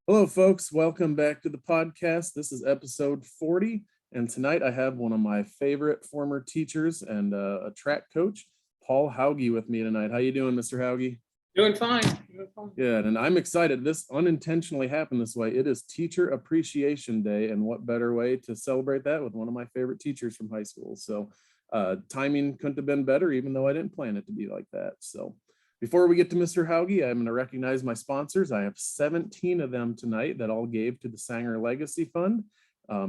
Hello, folks. Welcome back to the podcast. This is episode 40, and tonight I have one of my favorite former teachers and a track coach, Paul Hauge, with me tonight. How you doing, Mr. Hauge? Doing fine. Good, and I'm excited. This unintentionally happened this way. It is Teacher Appreciation Day, and what better way to celebrate that with one of my favorite teachers from high school. So timing couldn't have been better, even though I didn't plan it to be like that. So before we get to Mr. Hauge, I'm going to recognize my sponsors. I have 17 of them tonight that all gave to the Sanger Legacy Fund.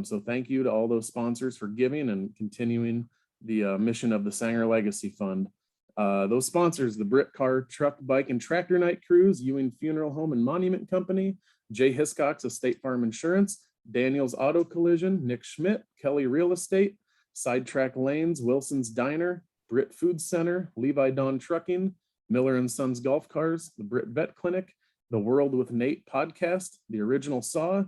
So thank you to all those sponsors for giving and continuing the mission of the Sanger Legacy Fund. Those sponsors, the Brit Car, Truck, Bike, and Tractor Night Cruise, Ewing Funeral Home and Monument Company, Jay Hiscox of State Farm Insurance, Daniels Auto Collision, Nick Schmidt, Kelly Real Estate, Sidetrack Lanes, Wilson's Diner, Brit Food Center, Levi Dawn Trucking, Miller & Sons Golf Cars, the Brit Vet Clinic, the World with Nate podcast, the Original Saw,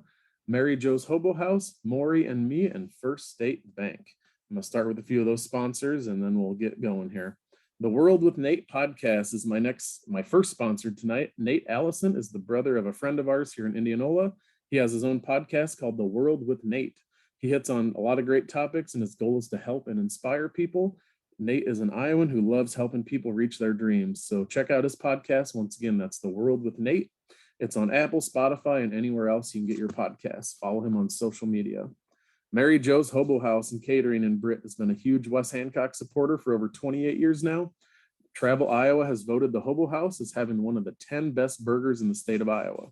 Mary Jo's Hobo House, Maury and Me, and First State Bank. I'm going to start with a few of those sponsors, and then we'll get going here. The World with Nate podcast is my first sponsor tonight. Nate Allison is the brother of a friend of ours here in Indianola. He has his own podcast called The World with Nate. He hits on a lot of great topics, and his goal is to help and inspire people. Nate is an Iowan who loves helping people reach their dreams. So check out his podcast. Once again, that's The World with Nate. It's on Apple, Spotify, and anywhere else you can get your podcasts. Follow him on social media. Mary Jo's Hobo House and Catering in Brit has been a huge West Hancock supporter for over 28 years now. Travel Iowa has voted the Hobo House as having one of the 10 best burgers in the state of Iowa.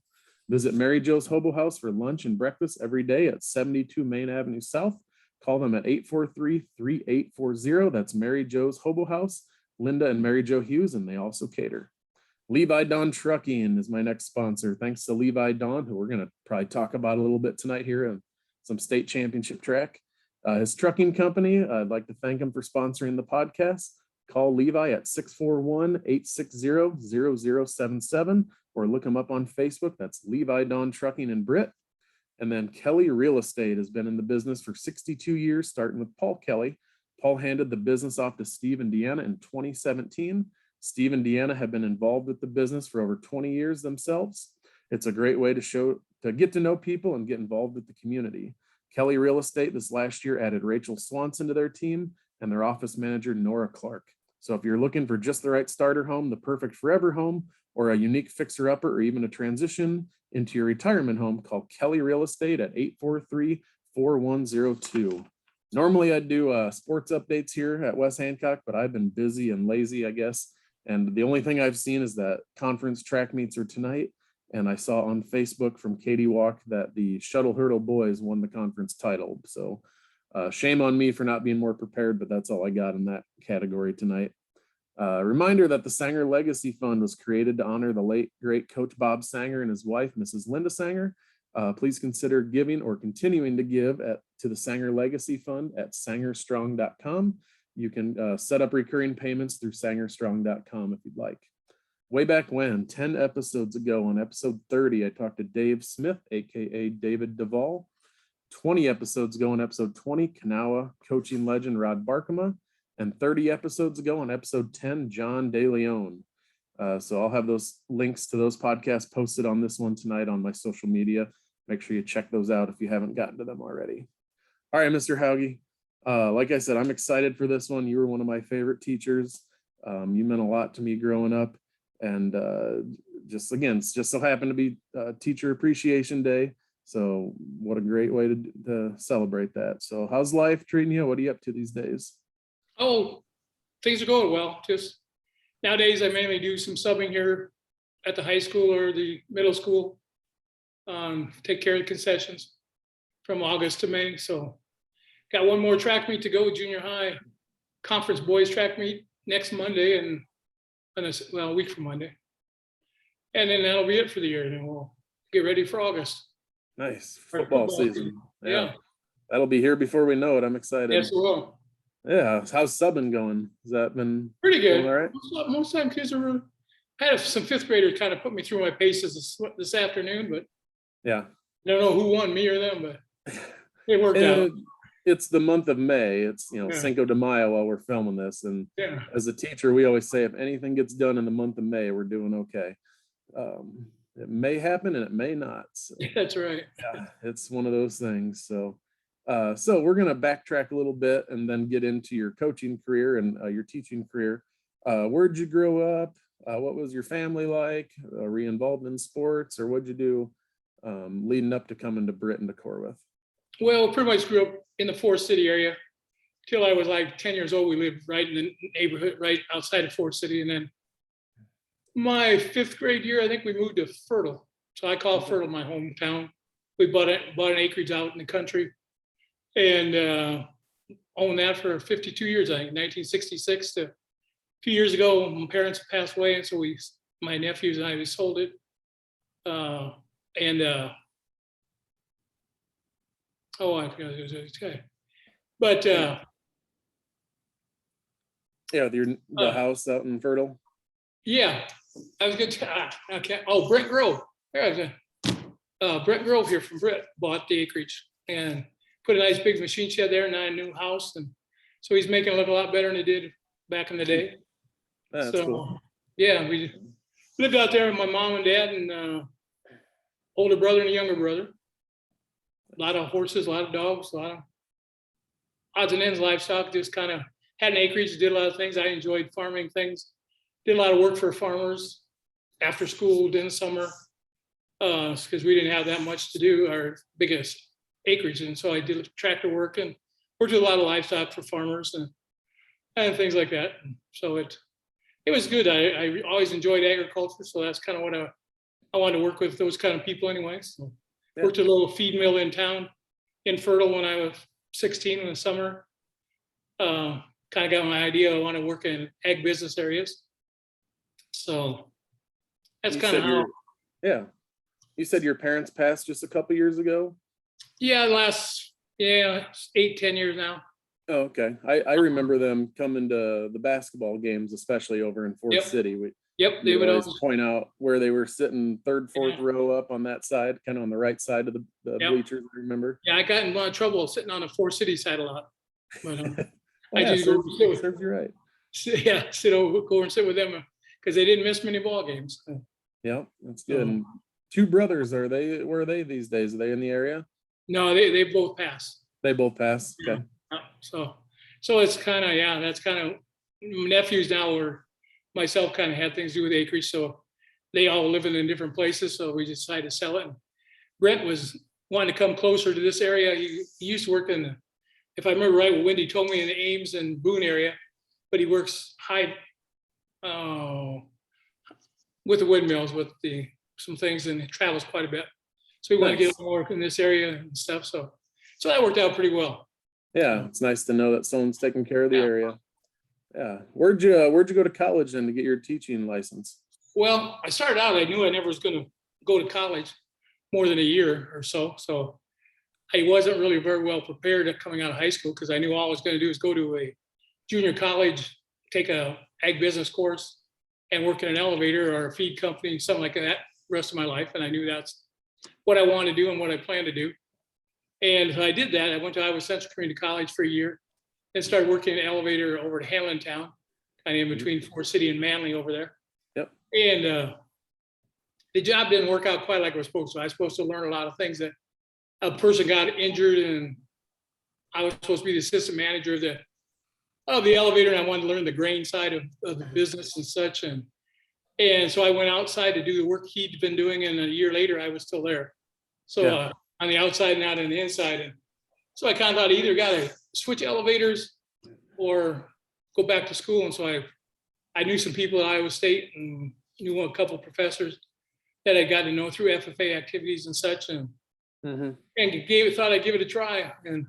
Visit Mary Jo's Hobo House for lunch and breakfast every day at 72 Main Avenue South. Call them at 843-3840. That's Mary Jo's Hobo House, Linda and Mary Jo Hughes, and they also cater. Levi Dawn Trucking is my next sponsor. Thanks to Levi Dawn, who we're going to probably talk about a little bit tonight here on some state championship track. His trucking company, I'd like to thank him for sponsoring the podcast. Call Levi at 641-860-0077 or look him up on Facebook. That's Levi Dawn Trucking in Brit. And then Kelly Real Estate has been in the business for 62 years, starting with Paul Kelly. Paul handed the business off to Steve and Deanna in 2017. Steve and Deanna have been involved with the business for over 20 years themselves. It's a great way to get to know people and get involved with the community. Kelly Real Estate this last year added Rachel Swanson to their team and their office manager, Nora Clark. So if you're looking for just the right starter home, the perfect forever home, or a unique fixer-upper, or even a transition into your retirement home, call Kelly Real Estate at 843-4102. Normally I'd do sports updates here at West Hancock, but I've been busy and lazy, I guess. And the only thing I've seen is that conference track meets are tonight. And I saw on Facebook from Katie Walk that the shuttle hurdle boys won the conference title. So shame on me for not being more prepared, but that's all I got in that category tonight. Reminder that the Sanger Legacy Fund was created to honor the late, great Coach Bob Sanger and his wife, Mrs. Linda Sanger. Please consider giving or continuing to give to the Sanger Legacy Fund at sangerstrong.com. You can set up recurring payments through sangerstrong.com if you'd like. Way back when, 10 episodes ago on episode 30, I talked to Dave Smith, aka David DeVaul. 20 episodes ago on episode 20, Kanawha coaching legend Rod Barkema. And 30 episodes ago on episode 10, John DeLeon. So I'll have those links to those podcasts posted on this one tonight on my social media. Make sure you check those out if you haven't gotten to them already. All right, Mr. Hauge. Like I said, I'm excited for this one. You were one of my favorite teachers. You meant a lot to me growing up. And just so happened to be Teacher Appreciation Day. So what a great way to celebrate that. So how's life treating you? What are you up to these days? Oh, things are going well. Just nowadays, I mainly do some subbing here at the high school or the middle school. Take care of the concessions from August to May. So got one more track meet to go, junior high conference boys track meet next Monday and a week from Monday. And then that'll be it for the year. And then we'll get ready for August. Nice. Football season. Yeah. That'll be here before we know it. I'm excited. Yes, it will. Yeah, how's subbing going? Has that been pretty good? All right. Most time kids are. I had some fifth graders kind of put me through my paces this afternoon, but yeah, I don't know who won, me or them, but it worked out. It's the month of May. It's Cinco de Mayo while we're filming this, and as a teacher, we always say if anything gets done in the month of May, we're doing okay. it may happen and it may not. So, That's right. yeah, it's one of those things. So, so we're going to backtrack a little bit and then get into your coaching career and your teaching career. Where'd you grow up? What was your family like? Were you involved in sports, or what'd you do leading up to coming to Brit and to Corwith? Well, pretty much grew up in the Forest City area till I was like 10 years old. We lived right in the neighborhood, right outside of Forest City. And then my 5th grade year, I think we moved to Fertile. So I call Fertile my hometown. We bought an acreage out in the country and owned that for 52 years, I think, 1966 to a few years ago. My parents passed away, and so my nephews and I, we sold it. I forgot it was this guy. But yeah, the house out in Fertile. Yeah, I was good. Okay. Oh, Brent Grove. There Brent Grove here from Brit bought the acreage and put a nice big machine shed there, and a new house, and so he's making it look a lot better than it did back in the day. That's so cool. Yeah, we lived out there with my mom and dad and older brother and a younger brother. A lot of horses, a lot of dogs, a lot of odds and ends livestock. Just kind of had an acreage, did a lot of things. I enjoyed farming things. Did a lot of work for farmers after school, in the summer, because we didn't have that much to do, our biggest acreage. And so I did tractor work and worked with a lot of livestock for farmers and things like that. So it was good. I always enjoyed agriculture. So that's kind of what I wanted to work with, those kind of people anyway. So worked at a little feed mill in town in Fertile when I was 16 in the summer. Kind of got my idea. I want to work in ag business areas. So that's kind of how. Yeah. You said your parents passed just a couple years ago? Yeah, 8-10 years now. Oh, okay. I remember them coming to the basketball games, especially over in Forest City. They would always point out where they were sitting 3rd, 4th row up on that side, kind of on the right side of the bleachers, I remember. Yeah, I got in a lot of trouble sitting on the Forest City side a lot. But I just serves you right. Go and sit with them because they didn't miss many ball games. Yeah, that's good. And 2 brothers, where are they these days? Are they in the area? No, they both passed. They both passed. Okay. So it's kind of, that's kind of nephews now, or myself kind of had things to do with acreage. So they all living in different places. So we decided to sell it. And Brent was wanting to come closer to this area. He used to work if I remember right, what Wendy told me, in the Ames and Boone area, but he works with the windmills, with some things, and he travels quite a bit. So we want to get more in this area and stuff. So that worked out pretty well. Yeah, it's nice to know that someone's taking care of the area. Yeah. Where'd you go to college then to get your teaching license? Well, I started out, I knew I never was going to go to college more than a year or so. So I wasn't really very well prepared coming out of high school, because I knew all I was going to do is go to a junior college, take a ag business course, and work in an elevator or a feed company, something like that, the rest of my life. And I knew that's what I wanted to do and what I planned to do. And I did that. I went to Iowa Central Community College for a year and started working in an elevator over at Hamlintown, kind of in between Forest City and Manly over there. Yep. And the job didn't work out quite like I was supposed to. I was supposed to learn a lot of things. That a person got injured, and I was supposed to be the assistant manager of the elevator, and I wanted to learn the grain side of the business and such. And so I went outside to do the work he'd been doing, and a year later I was still there. So on the outside and not on the inside. And so I kind of thought, either got to switch elevators or go back to school. And so I knew some people at Iowa State and knew a couple of professors that I got to know through FFA activities and such, and thought I'd give it a try. And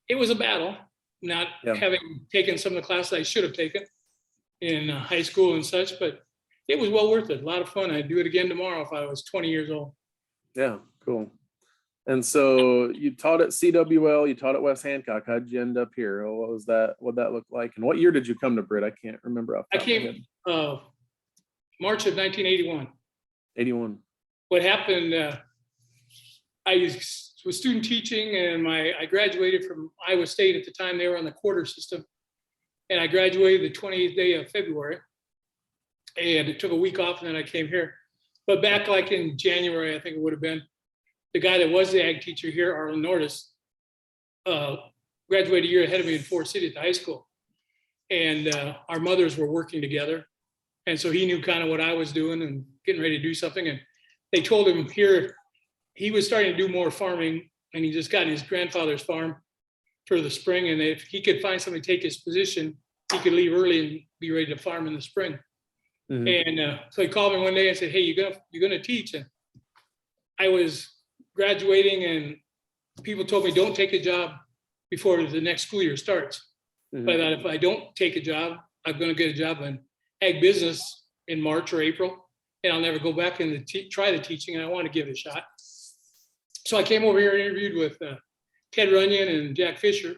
it was a battle, not having taken some of the classes I should have taken in high school and such, but it was well worth it. A lot of fun. I'd do it again tomorrow if I was 20 years old. Yeah, cool. And so you taught at CWL, you taught at West Hancock. How'd you end up here? What was that? What'd that look like? And what year did you come to Brit? I can't remember. I came March of 1981. 81. What happened, I was student teaching, and I graduated from Iowa State at the time. They were on the quarter system. And I graduated the 28th day of February. And it took a week off, and then I came here. But back like in January, I think it would have been, the guy that was the ag teacher here, Arlen Nordis, graduated a year ahead of me in Fort City at the high school. And our mothers were working together. And so he knew kind of what I was doing and getting ready to do something. And they told him here, he was starting to do more farming, and he just got his grandfather's farm for the spring. And if he could find somebody to take his position, he could leave early and be ready to farm in the spring. And so he called me one day and said, hey, you're gonna teach. And I was graduating, and people told me don't take a job before the next school year starts. But if I don't take a job, I'm gonna get a job in ag business in March or April, and I'll never go back and try the teaching, and I want to give it a shot. So I came over here and interviewed with Ted Runyon and Jack Fisher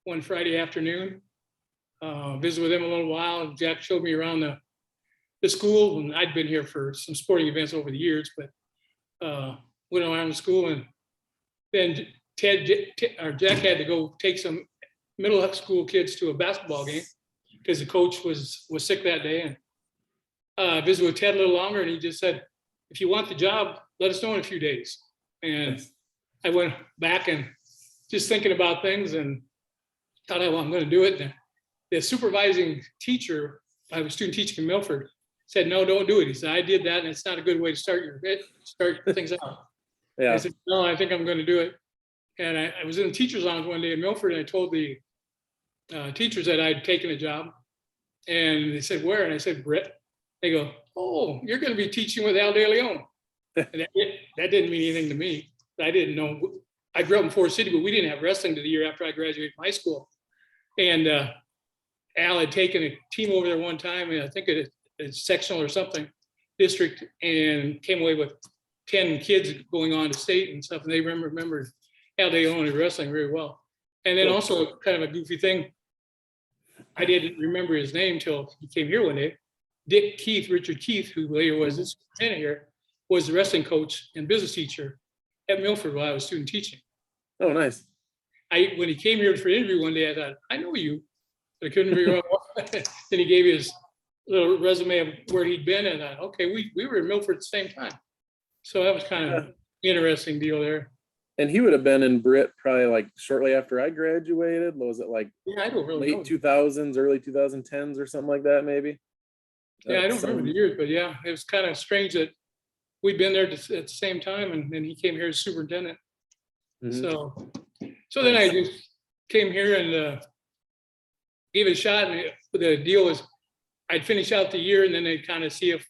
one Friday afternoon, visited with them a little while, and Jack showed me around the school, and I'd been here for some sporting events over the years, but went around the school, and then Jack had to go take some middle school kids to a basketball game because the coach was sick that day, and visited with Ted a little longer, and he just said, if you want the job, let us know in a few days. And I went back and just thinking about things and thought, well, I'm going to do it. And the supervising teacher, I was student teaching in Milford, said, no, don't do it. He said, I did that, and it's not a good way to start things out. Yeah. I said, no, I think I'm going to do it. And I was in the teacher's lounge one day in Milford, and I told the teachers that I'd taken a job. And they said, where? And I said, Brit. They go, oh, you're going to be teaching with Al DeLeon. And that didn't mean anything to me. I didn't know. I grew up in Fort City, but we didn't have wrestling to the year after I graduated from high school. And Al had taken a team over there one time, and I think it's sectional or something district, and came away with 10 kids going on to state and stuff. And they remembered Al DeLeon and wrestling very well. And then also kind of a goofy thing, I didn't remember his name till he came here one day. Richard Keith, who later was the superintendent here, was the wrestling coach and business teacher at Milford while I was student teaching. Oh, nice. When he came here for an interview one day, I thought, I know you. I couldn't figure out what. Then he gave his little resume of where he'd been, and I thought, okay, we were in Milford at the same time. So that was kind of an interesting deal there. And he would have been in Brit probably like shortly after I graduated. Was it like I don't really late 2000s, early 2010s or something like that, maybe? Yeah, I don't remember the years, but yeah, it was kind of strange that we'd been there at the same time, and then he came here as superintendent. So then I just came here and gave it a shot. And the deal was I'd finish out the year, and then they'd kind of see if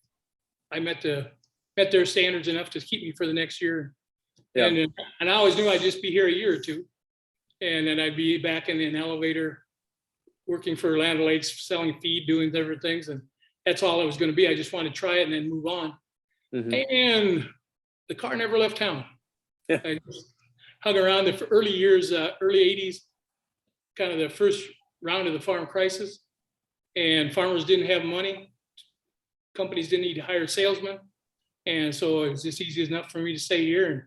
I met their standards enough to keep me for the next year. Yeah. And I always knew I'd just be here a year or two, and then I'd be back in an elevator working for Land O'Lakes, selling feed, doing different things. And that's all it was going to be. I just wanted to try it and then move on. And the car never left town. Yeah. I just hung around the early years, early 80s, kind of the first round of the farm crisis. And farmers didn't have money. Companies didn't need to hire salesmen. And so it was just easy enough for me to stay here. And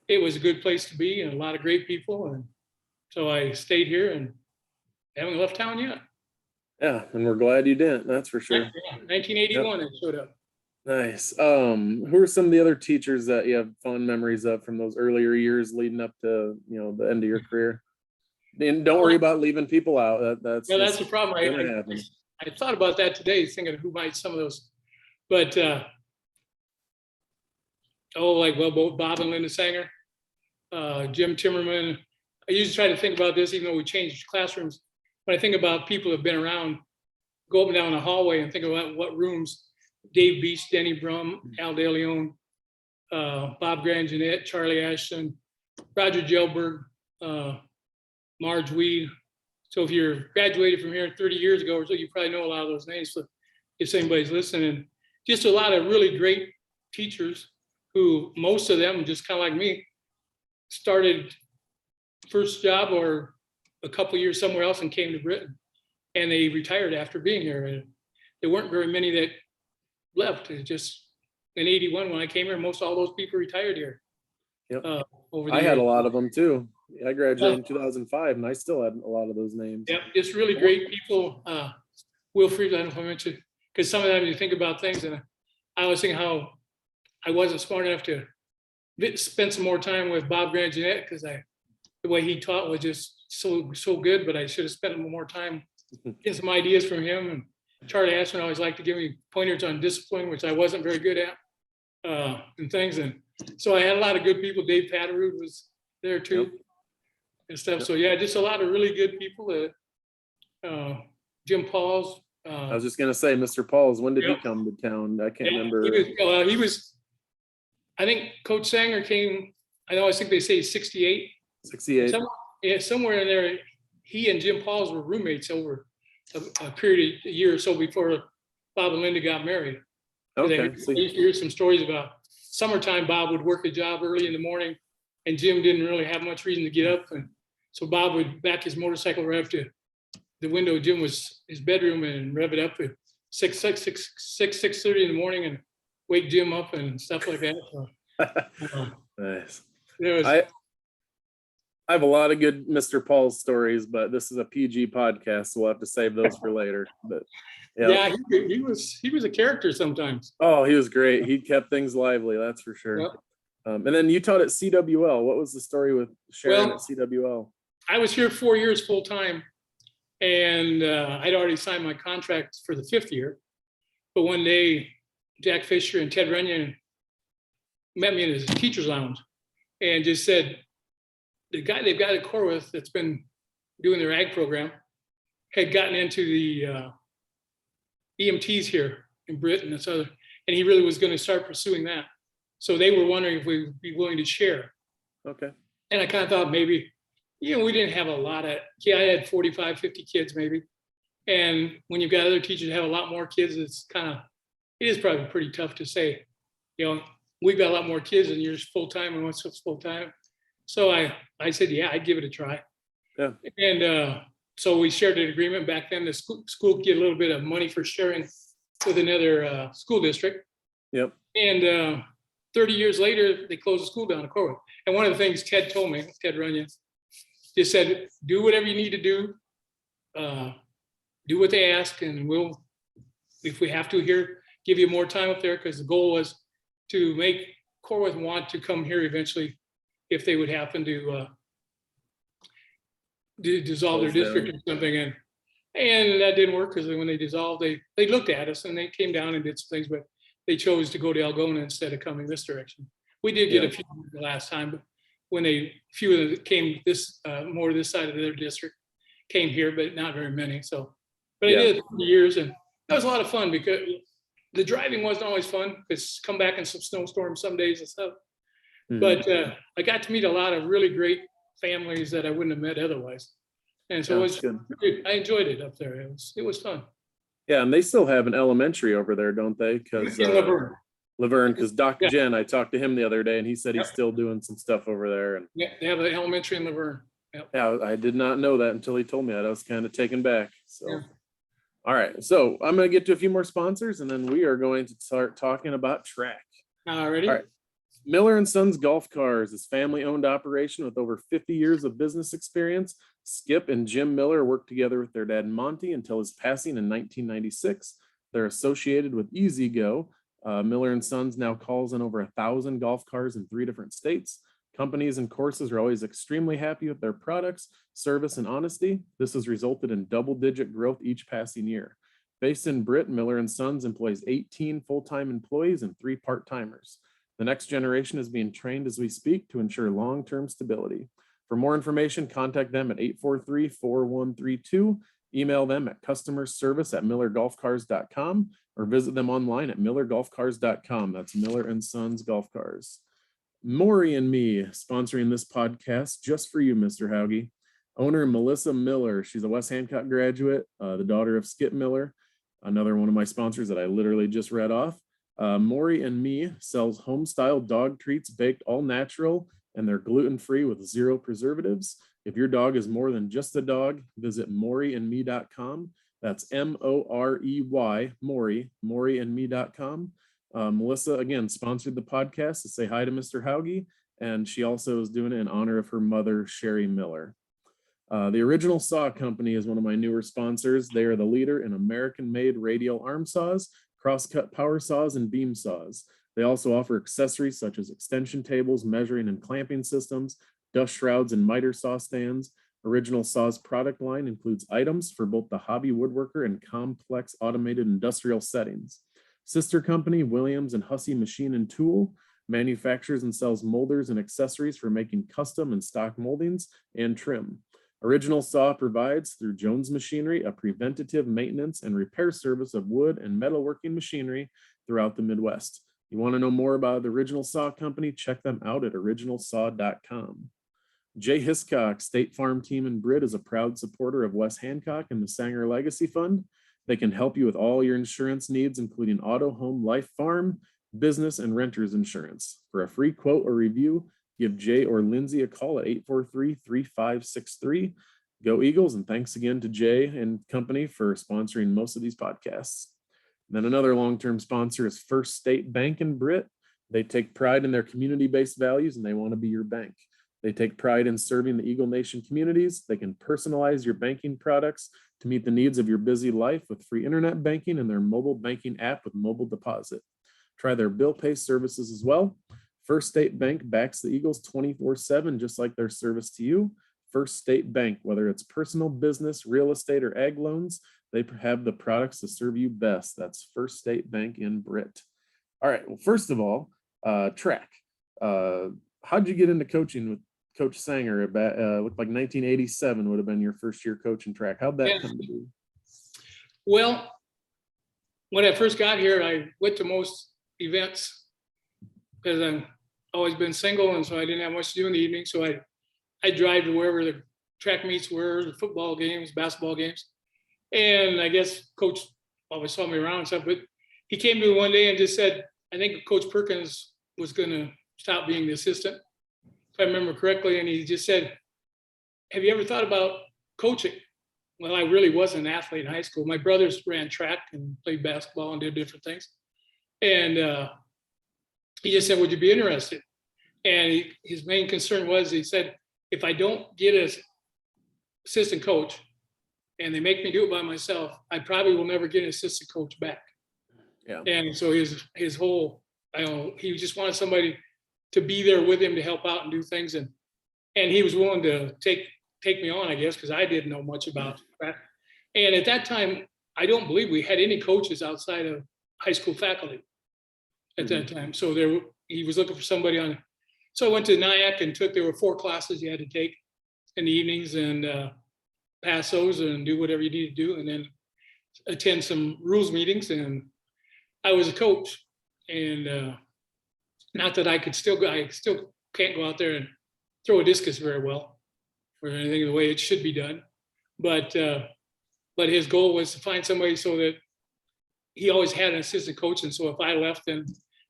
it was a good place to be and a lot of great people. And so I stayed here and haven't left town yet. Yeah, and we're glad you didn't, that's for sure. 1981, I showed up. Nice. Who are some of the other teachers that you have fond memories of from those earlier years leading up to, the end of your career? And don't worry about leaving people out. That's the problem. I thought about that today, thinking who might some of those, but both Bob and Linda Sanger, Jim Timmerman. I usually try to think about this, even though we changed classrooms. When I think about people who've been around, go up and down the hallway and think about what rooms: Dave Beach, Denny Brum, Al DeLeon, Bob Grangenet, Charlie Ashton, Roger Gelberg, Marge Weed. So if you're graduated from here 30 years ago or so, you probably know a lot of those names. So if anybody's listening, just a lot of really great teachers who, most of them, just kind of like me, started first job or a couple years somewhere else and came to Britain, and they retired after being here. And there weren't very many that left. It just in 81 when I came here, most all those people retired here. Yep. I had a lot of them too. I graduated in 2005, and I still had a lot of those names. Yep, just really great people. Wilfried, I don't know if I mentioned, because some of them you think about things, and I always think how I wasn't smart enough to spend some more time with Bob Grangenet because the way he taught was just so good, but I should have spent more time getting some ideas from him. And Charlie Ashman always liked to give me pointers on discipline, which I wasn't very good at, and things. And so I had a lot of good people. Dave Padderud was there too. Yep. And stuff. Yep. So yeah, just a lot of really good people. Jim Pauls. I was just gonna say, Mr. Pauls. When did he come to town? I can't remember. He was. I think Coach Sanger came. I think they say 68. 68. Somewhere in there, he and Jim Pauls were roommates over a period of a year or so before Bob and Linda got married. Okay. I used to hear some stories about summertime. Bob would work a job early in the morning, and Jim didn't really have much reason to get up, and so Bob would back his motorcycle rev to the window of Jim was his bedroom and rev it up at 6:30 in the morning and wake Jim up and stuff like that. So, nice. I have a lot of good Mr. Paul's stories, but this is a PG podcast, so we'll have to save those for later. But yeah, he was a character sometimes. Oh, he was great. He kept things lively, that's for sure. Yep. And then you taught at CWL. What was the story with Sharon at CWL? I was here 4 years full time, and I'd already signed my contract for the 5th year. But one day, Jack Fisher and Ted Runyon met me in his teacher's lounge and just said, the guy they've got at Corwith that's been doing their ag program had gotten into the EMTs here in Brit and this other, and he really was going to start pursuing that. So they were wondering if we would be willing to share. Okay. And I kind of thought maybe, we didn't have a lot of, I had 45, 50 kids maybe. And when you've got other teachers that have a lot more kids, it is probably pretty tough to say, we've got a lot more kids and you're full time and what's full time. So I said, yeah, I'd give it a try. Yeah. And so we shared an agreement back then. The school could get a little bit of money for sharing with another school district. Yep. And 30 years later, they closed the school down in Corwith. And one of the things Ted told me, Ted Runyon, just said, do whatever you need to do. Do what they ask, and we'll, if we have to here, give you more time up there, because the goal was to make Corwith want to come here eventually if they would happen to dissolve their district or something. And that didn't work, because when they dissolved, they looked at us and they came down and did some things, but they chose to go to Algona instead of coming this direction. We did get a few the last time, but when few of them came more to this side of their district, came here, but not very many. So, but I did it for years, and that was a lot of fun, because the driving wasn't always fun, because come back in some snowstorms some days and stuff. Mm-hmm. But I got to meet a lot of really great families that I wouldn't have met otherwise. And so it was good. I enjoyed it up there. It was fun. Yeah, and they still have an elementary over there, don't they? Because Laverne, because Dr. Jen, I talked to him the other day, and he said he's still doing some stuff over there. And yeah, they have an elementary in Laverne. Yep. Yeah, I did not know that until he told me that. I was kind of taken back. So, all right. So I'm going to get to a few more sponsors, and then we are going to start talking about track. Alrighty. All right. Miller and Sons Golf Cars is family-owned operation with over 50 years of business experience. Skip and Jim Miller worked together with their dad Monty until his passing in 1996. They're associated with Easy Go. Miller and Sons now calls in over 1,000 golf cars in 3 different states. Companies and courses are always extremely happy with their products, service, and honesty. This has resulted in double-digit growth each passing year. Based in Brit, Miller and Sons employs 18 full-time employees and 3 part-timers. The next generation is being trained as we speak to ensure long-term stability. For more information, contact them at 843-4132, email them at customerservice@millergolfcars.com, or visit them online at millergolfcars.com. That's Miller and Sons Golf Cars. Maury and Me sponsoring this podcast just for you, Mr. Hauge. Owner Melissa Miller. She's a West Hancock graduate, the daughter of Skip Miller, another one of my sponsors that I literally just read off. Maury and Me sells home-style dog treats baked all natural, and they're gluten-free with 0 preservatives. If your dog is more than just a dog, visit MauryandMe.com. That's M-O-R-E-Y, MauryandMe.com. Melissa, again, sponsored the podcast to say hi to Mr. Hauge, and she also is doing it in honor of her mother, Sherry Miller. The Original Saw Company is one of my newer sponsors. They are the leader in American-made radial arm saws, crosscut power saws, and beam saws. They also offer accessories such as extension tables, measuring and clamping systems, dust shrouds, and miter saw stands. Original Saw's product line includes items for both the hobby woodworker and complex automated industrial settings. Sister company, Williams and Hussey Machine and Tool, manufactures and sells molders and accessories for making custom and stock moldings and trim. Original Saw provides, through Jones Machinery, a preventative maintenance and repair service of wood and metalworking machinery throughout the Midwest. You want to know more about the Original Saw Company? Check them out at originalsaw.com. Jay Hiscock, State Farm Team in Brit, is a proud supporter of West Hancock and the Sanger Legacy Fund. They can help you with all your insurance needs, including auto, home, life, farm, business, and renters insurance. For a free quote or review, give Jay or Lindsay a call at 843-3563. Go Eagles, and thanks again to Jay and company for sponsoring most of these podcasts. And then another long-term sponsor is First State Bank in Brit. They take pride in their community-based values, and they want to be your bank. They take pride in serving the Eagle Nation communities. They can personalize your banking products to meet the needs of your busy life with free internet banking and their mobile banking app with mobile deposit. Try their bill pay services as well. First State Bank backs the Eagles 24/7, just like their service to you. First State Bank, whether it's personal, business, real estate, or ag loans, they have the products to serve you best. That's First State Bank in Brit. All right, well, first of all, track. How'd you get into coaching with Coach Sanger? Looked like 1987 would have been your first year coaching track. How'd that come to be? Well, when I first got here, I went to most events because I've always been single, and so I didn't have much to do in the evening. So I drive to wherever the track meets were, the football games, basketball games. And I guess Coach always saw me around and stuff, but he came to me one day and just said, I think Coach Perkins was going to stop being the assistant, if I remember correctly. And he just said, have you ever thought about coaching? Well, I really wasn't an athlete in high school. My brothers ran track and played basketball and did different things. And he just said, would you be interested? And his main concern was, he said, if I don't get an assistant coach and they make me do it by myself, I probably will never get an assistant coach back. Yeah. And so his whole, he just wanted somebody to be there with him to help out and do things. And he was willing to take me on, I guess, because I didn't know much about that. And at that time, I don't believe we had any coaches outside of high school faculty at that time. So he was looking for somebody on. So I went to NIAC and there were 4 classes you had to take in the evenings, and pass those and do whatever you need to do, and then attend some rules meetings. And I was a coach, and not that I could still go, I still can't go out there and throw a discus very well or anything the way it should be done. But his goal was to find somebody so that he always had an assistant coach. And so if I left, then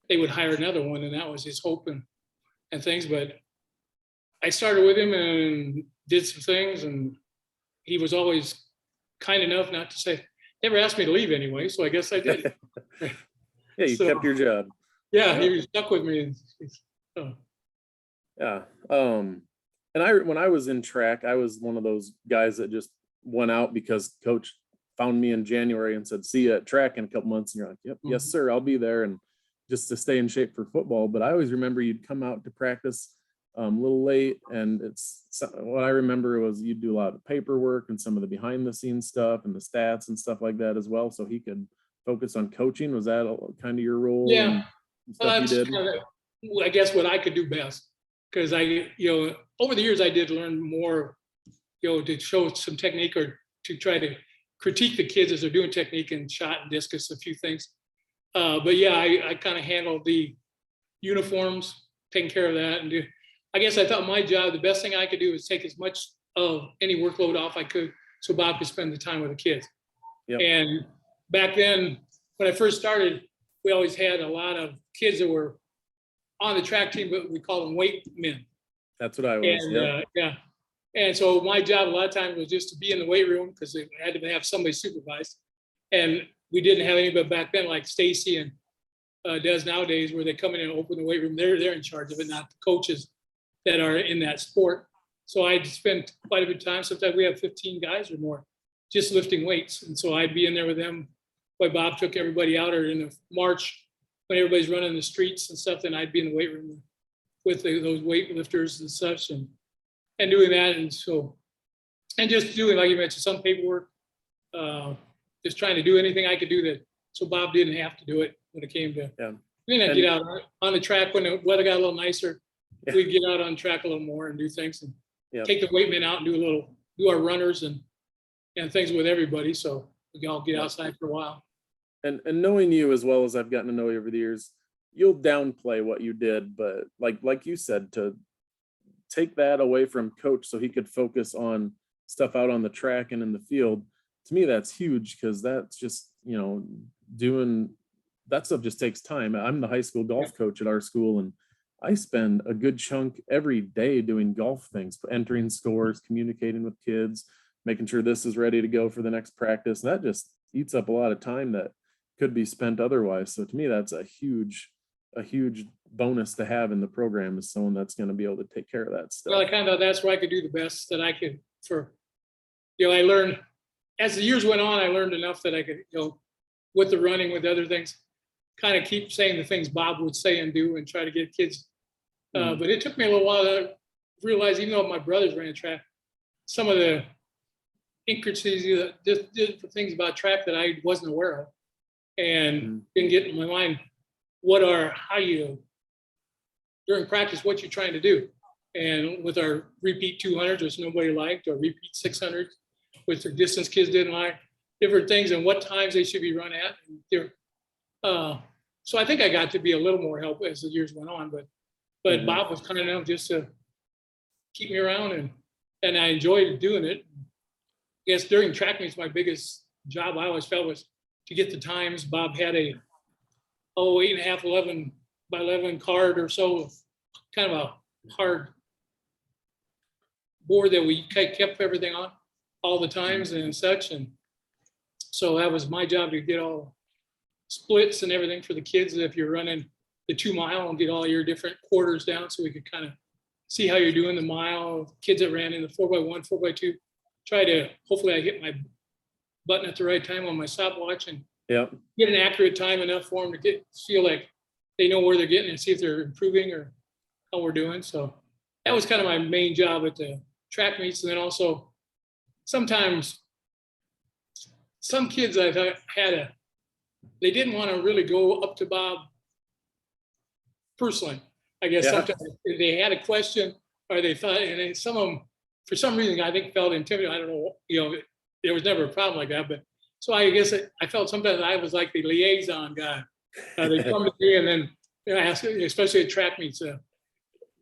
they would hire another one. And that was his hope and things. But I started with him and did some things, and he was always kind enough not to say, never asked me to leave anyway. So I guess I did. Yeah, you kept your job. Yeah, he was stuck with me. Yeah. And when I was in track, I was one of those guys that just went out because coach found me in January and said, see you at track in a couple months. And you're like, yep, yes, sir, I'll be there. And just to stay in shape for football. But I always remember you'd come out to practice a little late. And what I remember was you'd do a lot of paperwork and some of the behind the scenes stuff and the stats and stuff like that as well. So he could focus on coaching. Was that kind of your role? Yeah. Well, that's kind of, I guess, what I could do best, because over the years I did learn more, to show some technique or to try to critique the kids as they're doing technique and shot and discus, a few things. But yeah, I kind of handled the uniforms, taking care of that, and I guess I thought my job, the best thing I could do was take as much of any workload off I could, so Bob could spend the time with the kids. Yep. And back then, when I first started, we always had a lot of kids that were on the track team, but we call them weight men. That's what I was. And, yeah. And so my job a lot of times was just to be in the weight room, because they had to have somebody supervised. And we didn't have anybody back then like Stacy and does nowadays, where they come in and open the weight room. They're in charge of it, not the coaches that are in that sport. So I'd spend quite a bit of time. Sometimes we have 15 guys or more just lifting weights. And so I'd be in there with them while Bob took everybody out, or in the March, when everybody's running the streets and stuff, then I'd be in the weight room with those weightlifters and such, and doing that. And so, and just doing, like you mentioned, some paperwork, just trying to do anything I could do that, so Bob didn't have to do it when it came to. Yeah. Then I'd get out on the track when the weather got a little nicer. Yeah. We'd get out on track a little more and do things, and Yeah. take the weight men out and do our runners and things with everybody. So we can all get outside for a while. And knowing you as well as I've gotten to know you over the years, you'll downplay what you did, but like you said, to take that away from coach so he could focus on stuff out on the track and in the field, to me that's huge, because that's just, you know, doing that stuff just takes time. I'm the high school golf coach at our school, and I spend a good chunk every day doing golf things, entering scores, communicating with kids, making sure this is ready to go for the next practice. And that just eats up a lot of time that could be spent otherwise. So to me, that's a huge bonus to have in the program, is someone that's going to be able to take care of that stuff. Well, I kind of, that's where I could do the best that I could for, you know, I learned as the years went on, I learned enough that I could, you know, with the running, with other things, kind of keep saying the things Bob would say and do and try to get kids. But it took me a little while to realize, even though my brothers ran track, some of the intricacies, just different things about track that I wasn't aware of, and didn't get in my mind how you, during practice, what you're trying to do. And with our repeat 200s, which nobody liked, or repeat 600s, which the distance kids didn't like, different things and what times they should be run at. So I think I got to be a little more help as the years went on, but Bob was kind enough just to keep me around, and I enjoyed doing it. I guess during track meets, my biggest job I always felt was to get the times. Bob had a 8.5, 11 by 11 card or so, kind of a hard board that we kept everything on, all the times and such. And so that was my job, to get all splits and everything for the kids. If you're running the 2 mile, and get all your different quarters down, so we could kind of see how you're doing the mile. Kids that ran in the 4x1, 4x2, try to, hopefully I hit my button at the right time on my stopwatch, and get an accurate time enough for them to feel like they know where they're getting, and see if they're improving or how we're doing. So that was kind of my main job at the track meets. And then also sometimes some kids I've had they didn't want to really go up to Bob personally. I guess sometimes they had a question, or they thought, and then some of them, for some reason, I think felt intimidated. I don't know, you know, there was never a problem like that. But so I guess I felt sometimes I was like the liaison guy. They come to me and then ask, especially at track meets,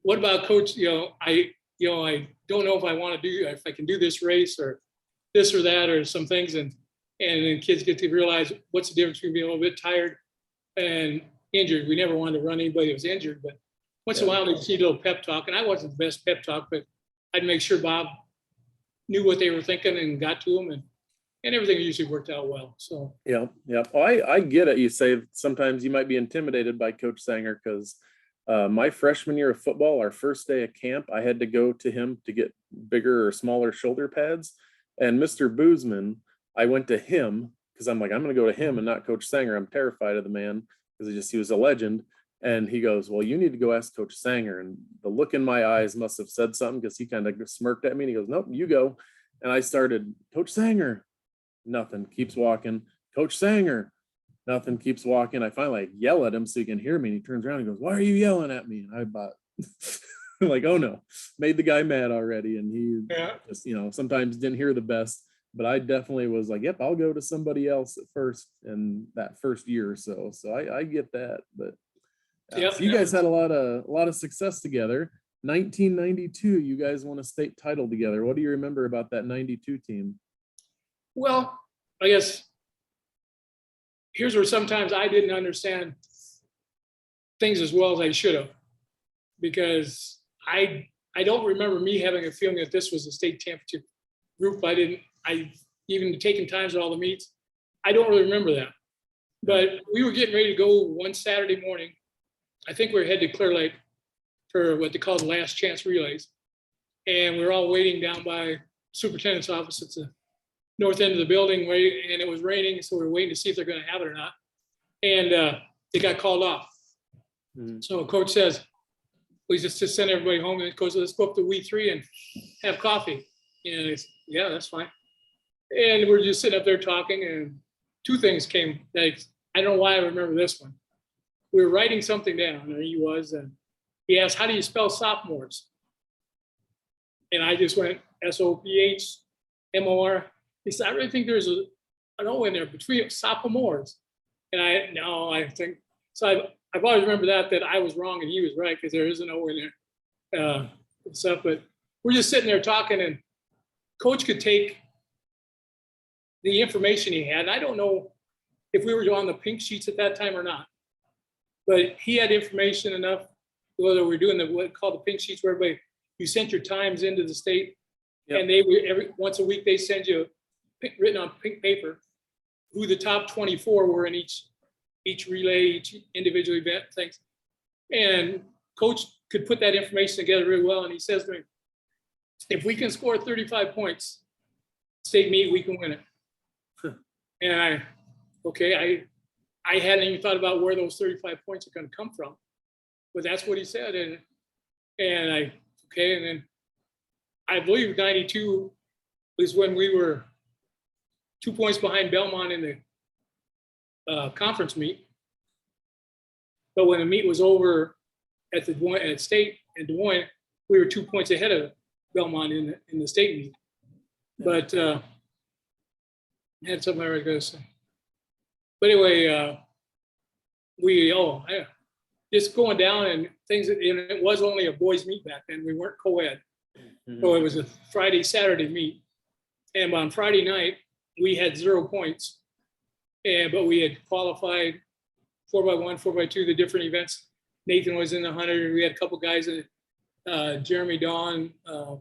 what about coach? I don't know if I want to if I can do this race or this or that, or some things. And then kids get to realize what's the difference between being a little bit tired and injured. We never wanted to run anybody that was injured, but once in a while they see a little pep talk. And I wasn't the best pep talk, but I'd make sure Bob knew what they were thinking and got to them, and everything usually worked out well. So yeah. Oh, I get it. You say sometimes you might be intimidated by Coach Sanger, because my freshman year of football, our first day of camp, I had to go to him to get bigger or smaller shoulder pads. And Mr. Boozman, I went to him because I'm like, I'm going to go to him and not Coach Sanger. I'm terrified of the man, because he was a legend. And he goes, well, you need to go ask Coach Sanger. And the look in my eyes must have said something, because he kind of smirked at me and he goes, nope, you go. And I started, Coach Sanger, nothing, keeps walking. Coach Sanger, nothing, keeps walking. I finally yell at him so he can hear me. And he turns around and goes, why are you yelling at me? And I bought like, oh no, made the guy mad already. And he just, sometimes didn't hear the best. But I definitely was like, yep, I'll go to somebody else at first in that first year or so. So I get that. But so you guys had a lot of success together. 1992, you guys won a state title together. What do you remember about that 92 team? Well, I guess here's where sometimes I didn't understand things as well as I should have, because I don't remember me having a feeling that this was a state championship group. I even taking times at all the meets, I don't really remember that. But we were getting ready to go one Saturday morning. I think we were headed to Clear Lake for what they call the last chance relays. And we were all waiting down by superintendent's office at the north end of the building, and it was raining. So we were waiting to see if they're going to have it or not. And they got called off. So coach says, please just send everybody home. And coach, let's go up to We3 and have coffee. And it's, yeah, that's fine. And we're just sitting up there talking, and two things came. Like, I don't know why I remember this one. We were writing something down, and he was, and he asked, how do you spell sophomores? And I just went SOPHMOR. He said, I really think there's an O in there between sophomores. And I think, so I've always remembered that I was wrong and he was right, because there is an O in there. Stuff, but we're just sitting there talking, and coach could take the information he had. And I don't know if we were on the pink sheets at that time or not, but he had information enough, whether we're doing what called the pink sheets, where everybody, you sent your times into the state. Yep. And they every once a week they send you written on pink paper who the top 24 were in each relay, each individual event things. And coach could put that information together really well. And he says to me, if we can score 35 points, state meet, we can win it. And I hadn't even thought about where those 35 points are going to come from, but that's what he said. And then I believe 92 was when we were 2 points behind Belmont in the conference meet. But when the meet was over at state in Des Moines, we were 2 points ahead of Belmont in the state meet. But I had something I was going to say. But anyway, just going down and things. And it was only a boys meet back then. We weren't co-ed. So it was a Friday, Saturday meet. And on Friday night, we had 0 points. But we had qualified 4x1, 4x2, the different events. Nathan was in the 100. We had a couple guys in Jeremy Dawn,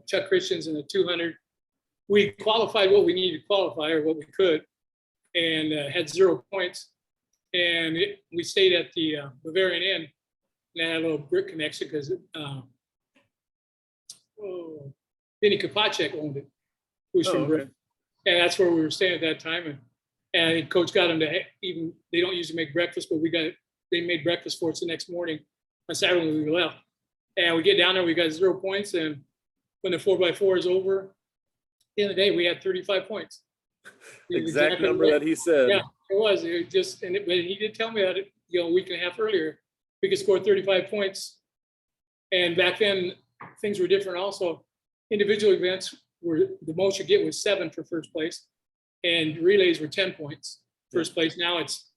Chuck Christians in the 200. We qualified what we needed to qualify, or what we could, and had 0 points. And we stayed at the Bavarian Inn, and I had a little Brit connection because Vinny Kopacek owned it, who's from Brit. And that's where we were staying at that time. And coach got them to even, they don't usually make breakfast, but they made breakfast for us the next morning on Saturday when we left. And we get down there, we got 0 points. And when the 4x4 is over, at the end of the day, we had 35 points. Exact number that he said. Yeah, it was. But he did tell me that a week and a half earlier, we could score 35 points. And back then, things were different also. Individual events were, the most you get was 7 for first place, and relays were 10 points first place. Now it's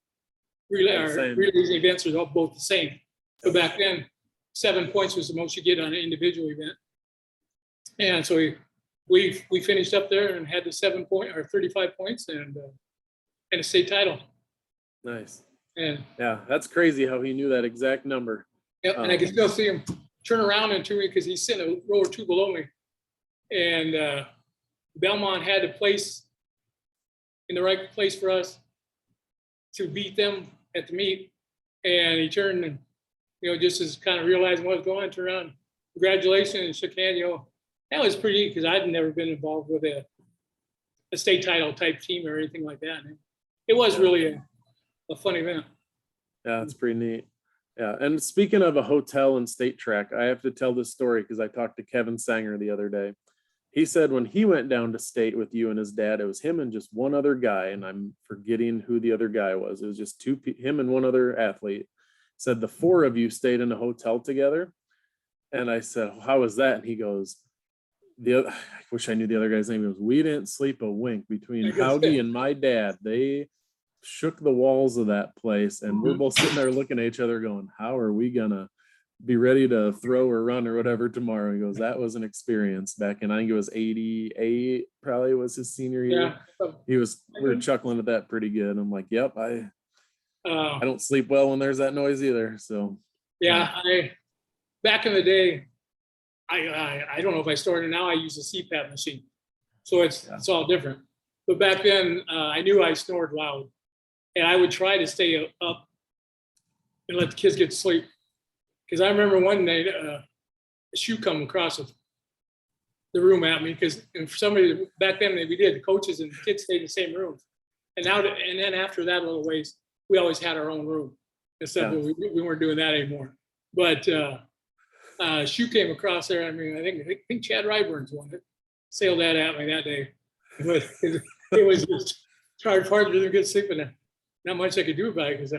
relays and events are both the same. But back then, 7 points was the most you get on an individual event. And so we finished up there and had the 35 points and a state title. Nice. And yeah, that's crazy how he knew that exact number. Yep, and I can still see him turn around into me because he's sitting a row or two below me. And Belmont had a place in the right place for us to beat them at the meet. And he turned and, just as kind of realizing what was going on, turned around, congratulations, and shook hand. That was pretty neat because I'd never been involved with a state title type team or anything like that. And it was really a fun event. Yeah, it's pretty neat. Yeah, and speaking of a hotel and state track, I have to tell this story because I talked to Kevin Sanger the other day. He said when he went down to state with you and his dad, it was him and just one other guy, and I'm forgetting who the other guy was. It was just him and one other athlete. Said the 4 of you stayed in a hotel together. And I said, how was that? And he goes, I wish I knew the other guy's name. He goes, we didn't sleep a wink between Hauge and my dad. They shook the walls of that place, and we're both sitting there looking at each other going, how are we gonna be ready to throw or run or whatever tomorrow? He goes, that was an experience back in, I think it was 88 probably was his senior year. We were chuckling at that pretty good. I'm like, yep, I don't sleep well when there's that noise either. So back in the day, I don't know if I started now, I use a CPAP machine, so it's all different. But back then I knew I snored loud, and I would try to stay up and let the kids get to sleep. Because I remember one night a shoe come across the room at me, because for somebody back then the coaches and the kids stayed in the same room. And then after that a little ways, we always had our own room. and stuff, but we weren't doing that anymore. But Shoe came across there. I mean, I think Chad Ryburn's one that sailed that at me that day. But it was just hard to get sleeping there. Not much I could do about it because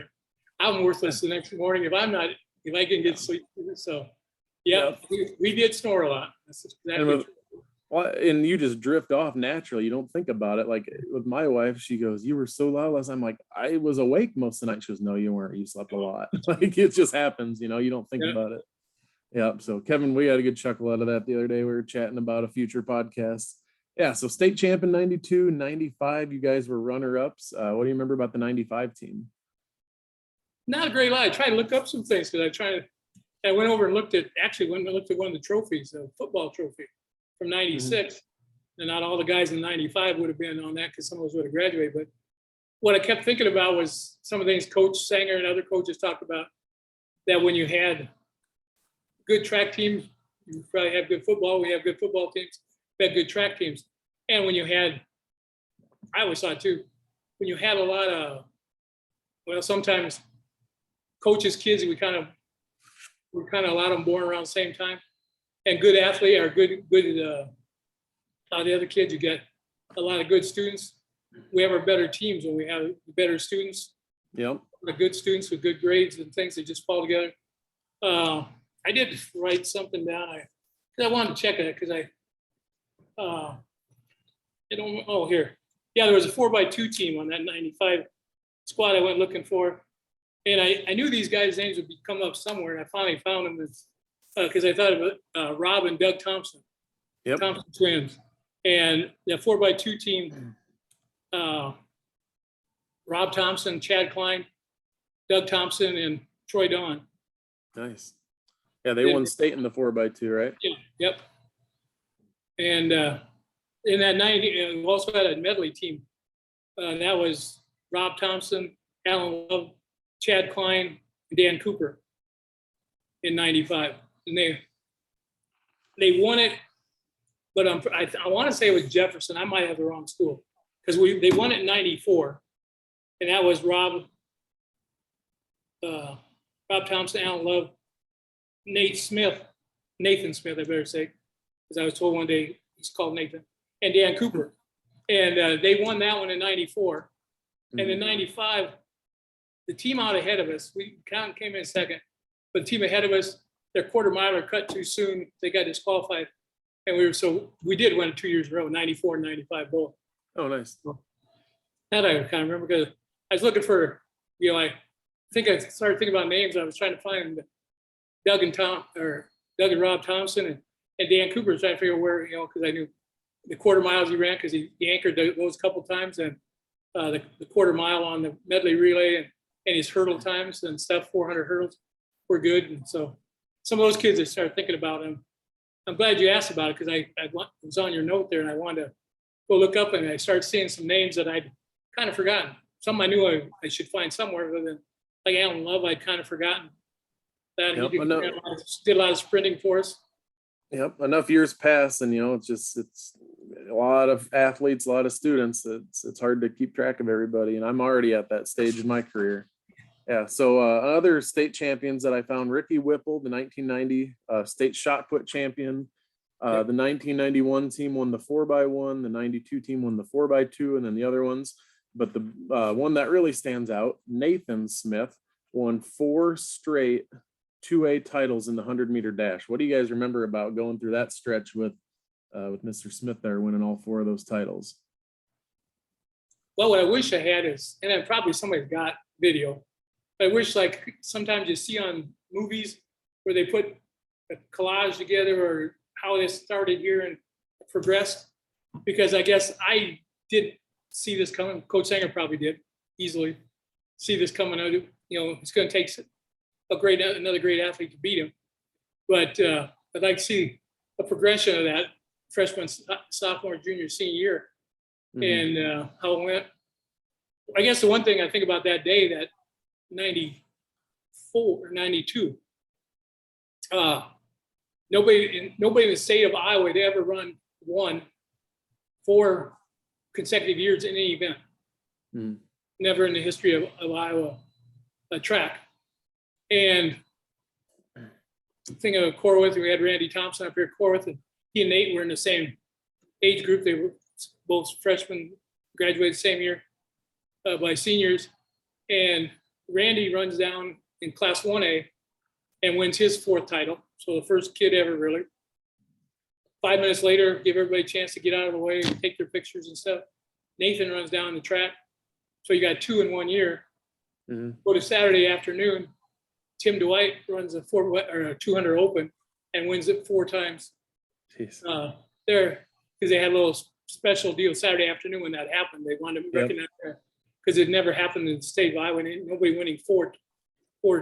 I'm worthless the next morning if I can get sleep. So yeah, we did snore a lot. That's exactly Well, and you just drift off naturally. You don't think about it. Like with my wife, she goes, "You were so loud last." I'm like, "I was awake most of the night." She goes, "No, you weren't. You slept a lot." Like it just happens, you don't think about it. Yeah. So Kevin, we had a good chuckle out of that the other day. We were chatting about a future podcast. Yeah. So state champ in 92, 95, you guys were runner-ups. What do you remember about the 95 team? Not a great lot. I tried to look up some things because I went over and looked at one of the trophies, the football trophy from 96. And not all the guys in 95 would have been on that because some of us would have graduated. But what I kept thinking about was some of the things Coach Sanger and other coaches talked about, that when you had good track teams, you probably have good football. We have good football teams. We had good track teams. And when you had, I always thought too, when you had a lot of, sometimes coaches' kids, we kind of a lot of them born around the same time. And good athlete or good the other kids, you get a lot of good students. We have our better teams when we have better students. Yep. The good students with good grades and things that just fall together. I did write something down. I wanted to check it because here. Yeah, there was a 4x2 team on that 95 squad I went looking for. And I knew these guys' names would be coming up somewhere, and I finally found them because I thought of Rob and Doug Thompson, Thompson twins. And the 4x2 team, Rob Thompson, Chad Klein, Doug Thompson, and Troy Don. Nice. Yeah, they won state in the 4x2, right? Yeah, yep. And in that 90, we also had a medley team. That was Rob Thompson, Alan Love, Chad Klein, and Dan Cooper in 95. And they won it, but I want to say it was Jefferson. I might have the wrong school because they won it in 94. And that was Rob Thompson, Alan Love, Nathan Smith, I better say, because I was told one day he's called Nathan, and Dan Cooper. And they won that one in 94. And in 95, the team out ahead of us, we came in second, but the team ahead of us, their quarter miler cut too soon. They got disqualified. And we did win it 2 years in a row, 94 and 95 both. Oh, nice. That I kind of remember because I was looking for, I think I started thinking about names. I was trying to find Doug and Rob Thompson and Dan Cooper, trying to figure out where, because I knew the quarter miles he ran because he anchored those a couple times, and the quarter mile on the medley relay and his hurdle times and stuff, 400 hurdles were good. And so some of those kids I started thinking about them. I'm glad you asked about it because I was on your note there and I wanted to go look up, and I started seeing some names that I'd kind of forgotten. Some I knew I should find somewhere, other than like Alan Love, I'd kind of forgotten that he did a lot of sprinting for us. Yep. Enough years pass, and it's a lot of athletes, a lot of students. It's hard to keep track of everybody, and I'm already at that stage in my career. Yeah. So other state champions that I found: Ricky Whipple, the 1990 state shot put champion. The 1991 team won the 4x1. The 92 team won the 4x2, and then the other ones. But the one that really stands out, Nathan Smith, won 4 straight 2A titles in the 100-meter dash. What do you guys remember about going through that stretch with Mr. Smith there, winning all 4 of those titles? Well, what I wish I had is, and then probably somebody's got video, I wish, like sometimes you see on movies where they put a collage together or how this started here and progressed, because I guess I did see this coming. Coach Sanger probably did easily see this coming out. It's going to take another great athlete to beat him. But I'd like to see a progression of that freshman, sophomore, junior, senior year, and how it went. I guess the one thing I think about that day, that 94 or 92, nobody in the state of Iowa had ever won 4 consecutive years in any event. Never in the history of Iowa track. And thinking of Corwith, we had Randy Thompson up here, Corwith, and he and Nate were in the same age group. They were both freshmen, graduated the same year by seniors. And Randy runs down in Class 1A and wins his 4th title. So the first kid ever, really. 5 minutes later, give everybody a chance to get out of the way and take their pictures and stuff. Nathan runs down the track. So you got 2 in 1 year. Go to Saturday afternoon. Tim Dwight runs a 200 open and wins it 4 times. There, because they had a little special deal Saturday afternoon when that happened. They wanted to recognize that because it never happened in the state of Iowa. Nobody winning four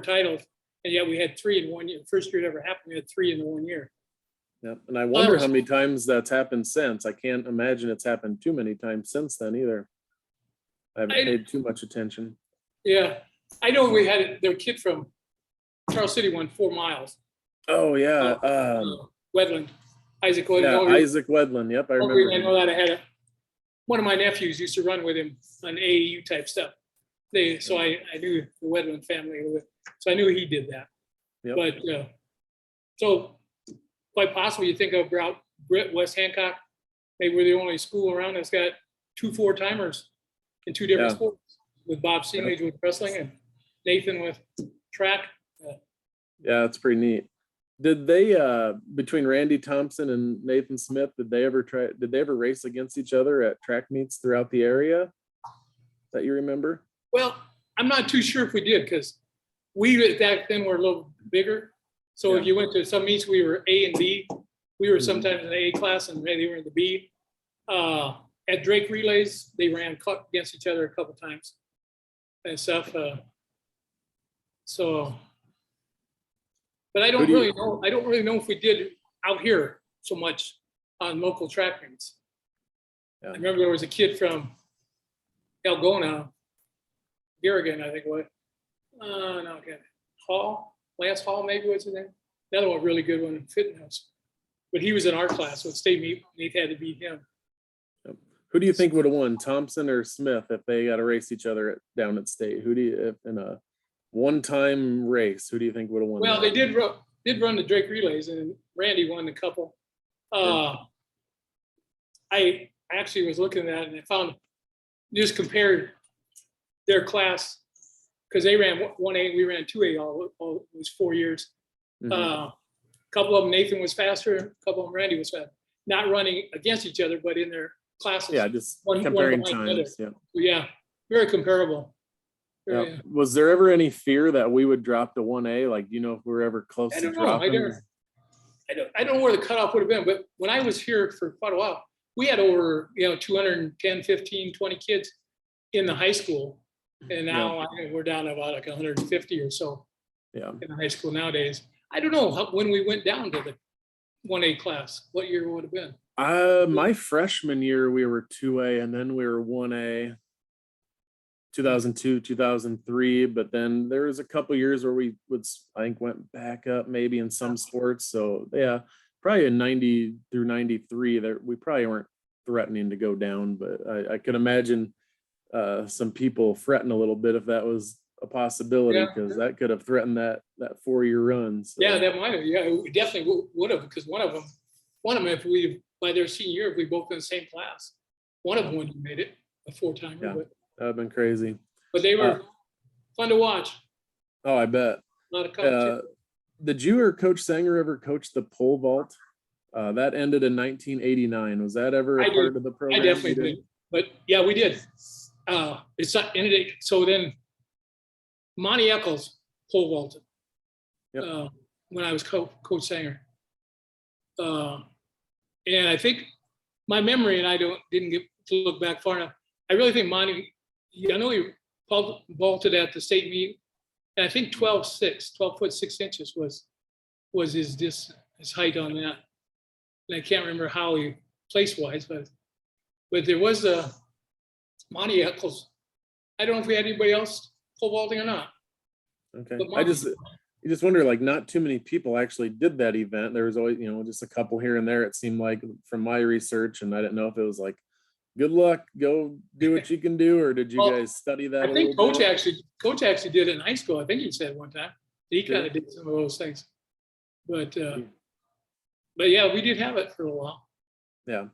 titles, and yet we had 3 in 1 year. The first year it ever happened, we had 3 in the 1 year. Yep. And I wonder how many times that's happened since. I can't imagine it's happened too many times since then either. I haven't paid too much attention. Yeah. I know we had their kid from Charles City won 4 miles. Oh, yeah. Wedland. Isaac Wedland. Yeah, Isaac Wedland. Yep, I remember. I know that. I had one of my nephews used to run with him on AAU type stuff. So I knew the Wedland family. So I knew he did that. Yep. But so quite possibly you think of Britt and West Hancock. Maybe we're the only school around that's got 2 4-timers in 2 different sports, with Bob Seelage with wrestling and Nathan with track. Yeah, it's pretty neat. Did they between Randy Thompson and Nathan Smith, did they ever race against each other at track meets throughout the area that you remember? Well, I'm not too sure if we did, because we back then were a little bigger. So if you went to some meets, we were A and B. We were sometimes in the A class and they were in the B. At Drake Relays, they ran against each other a couple times and stuff. But I don't really know. I don't really know if we did out here so much on local track meets. I remember there was a kid from Algona, Garrigan, I think what. No, okay. Lance Hall, maybe was his name. Another one really good one in fitness. But he was in our class, so at state meet, Nate had to beat him. Who do you think would have won, Thompson or Smith, if they got to race each other down at state? Who do you, in a one-time race, who do you think would have won? Well, they did run the Drake Relays, and Randy won a couple. I actually was looking at it, and I found, just compared their class, because they ran 1A, we ran 2A all it was 4 years. A couple of them, Nathan was faster, a couple of them, Randy was faster. Not running against each other, but in their classes. Yeah, just comparing times. Yeah, very comparable. Was there ever any fear that we would drop to 1A? Like, do you know if we were ever close to dropping? I don't know where the cutoff would have been, but when I was here for quite a while, we had over 210, 15, 20 kids in the high school. And now we're down to about like 150 or so in the high school nowadays. I don't know when we went down to the 1A class, what year would have been? My freshman year, we were 2A, and then we were 1A, 2002, 2003. But then there was a couple years where we went back up maybe in some sports. So yeah, probably in 90 through 93, that we probably weren't threatening to go down. But I could imagine some people fretting a little bit if that was a possibility, because that could have threatened that 4-year run. So. Yeah, that might have. Yeah, we definitely would have, because one of them, if we, by their senior year, if we both in the same class, one of them wouldn't have made it a 4-timer. Yeah, that would have been crazy. But they were fun to watch. Oh, I bet. A lot of competition. Did you or Coach Sanger ever coach the pole vault? That ended in 1989. Was that ever a part of the program? I definitely did. But yeah, we did. It's not ended. So then Monty Eccles pole vaulted when I was Coach Sanger. And I think my memory, and I didn't get to look back far enough. I really think Monty, I know he vaulted at the state meet, and I think 12 foot 6 inches was his height on that. And I can't remember how he place wise, but there was a Monty Eccles. I don't know if we had anybody else pole vaulting or not. Okay. You just wonder, like, not too many people actually did that event. There was always, just a couple here and there, it seemed like, from my research, and I didn't know if it was like, good luck, go do what you can do, or did you guys study that? I think Coach actually did it in high school. I think he said one time. He kind of did some of those things. But yeah, we did have it for a while. Yeah.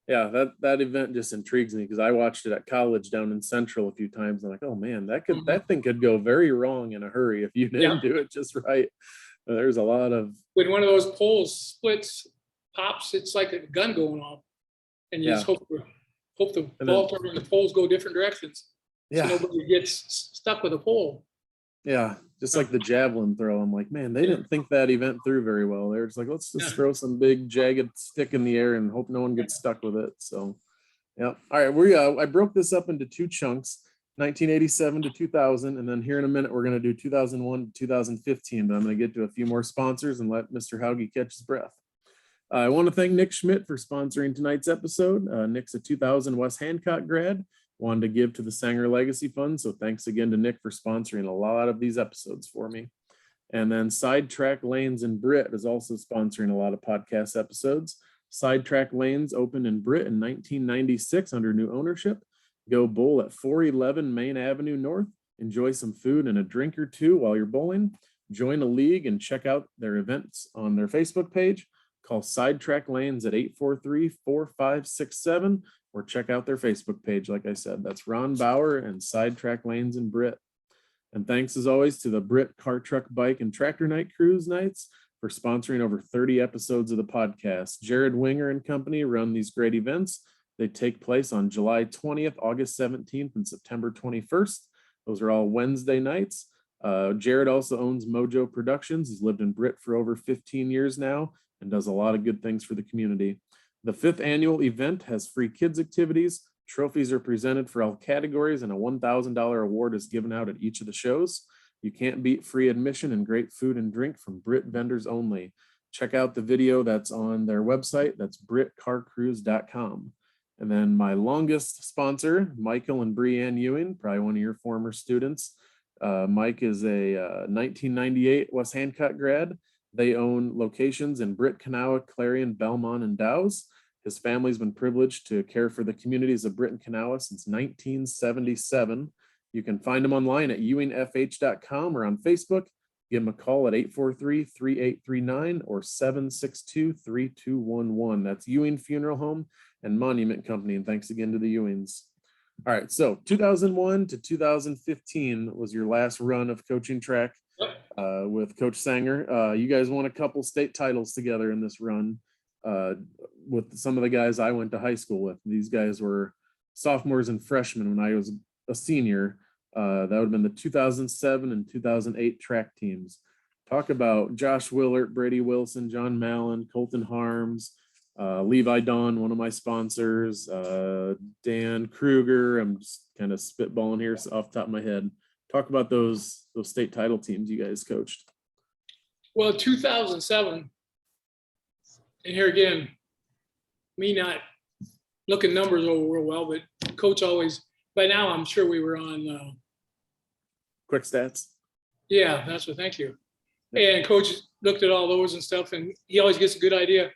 Yeah, that event just intrigues me because I watched it at college down in Central a few times. I'm like, oh man, that thing could go very wrong in a hurry if you didn't do it just right. There's a lot of when one of those poles splits, pops, it's like a gun going off, and you just hope the vault and the poles go different directions, so nobody gets stuck with a pole. Yeah, just like the javelin throw. I'm like, man, they didn't think that event through very well. They're just like, let's just throw some big jagged stick in the air and hope no one gets stuck with it. So, yeah. All right, I broke this up into two chunks, 1987 to 2000, and then here in a minute we're going to do 2001 to 2015. But I'm going to get to a few more sponsors and let Mr. Hauge catch his breath. I want to thank Nick Schmidt for sponsoring tonight's episode. Nick's a 2000 West Hancock grad. Wanted to give to the Sanger Legacy Fund. So thanks again to Nick for sponsoring a lot of these episodes for me. And then Sidetrack Lanes in Brit is also sponsoring a lot of podcast episodes. Sidetrack Lanes opened in Brit in 1996 under new ownership. Go bowl at 411 Main Avenue North. Enjoy some food and a drink or two while you're bowling. Join a league and check out their events on their Facebook page. Call Sidetrack Lanes at 843-4567 or check out their Facebook page. Like I said, that's Ron Bauer and Sidetrack Lanes in Brit. And thanks as always to the Brit Car Truck Bike and Tractor Night Cruise Nights for sponsoring over 30 episodes of the podcast. Jared Winger and company run these great events. They take place on July 20th, August 17th, and September 21st. Those are all Wednesday nights. Jared also owns Mojo Productions. He's lived in Brit for over 15 years now and does a lot of good things for the community. The 5th annual event has free kids activities. Trophies are presented for all categories and a $1,000 award is given out at each of the shows. You can't beat free admission and great food and drink from Brit vendors only. Check out the video that's on their website. That's BritCarCruise.com. And then my longest sponsor, Michael and Breanne Ewing, probably one of your former students. Mike is a 1998 West Hancock grad. They own locations in Brit, Kanawha, Clarion, Belmont, and Dow's. His family's been privileged to care for the communities of Brit and Kanawha since 1977. You can find him online at ewingfh.com or on Facebook. Give him a call at 843-3839 or 762-3211. That's Ewing Funeral Home and Monument Company. And thanks again to the Ewings. All right, so 2001 to 2015 was your last run of coaching track with Coach Sanger. You guys won a couple state titles together in this run with some of the guys I went to high school with. These guys were sophomores and freshmen when I was a senior. That would have been the 2007 and 2008 track teams. Talk about Josh Willert, Brady Wilson, John Mallon, Colton Harms, Levi Dawn, one of my sponsors, Dan Kruger. I'm just kind of spitballing here off the top of my head. Talk about those state title teams you guys coached. Well, 2007, and here again, me not looking numbers over real well, but coach always, by now I'm sure we were on Quick stats. Yeah, that's what, thank you. And coach looked at all those and stuff, and he always gets a good idea,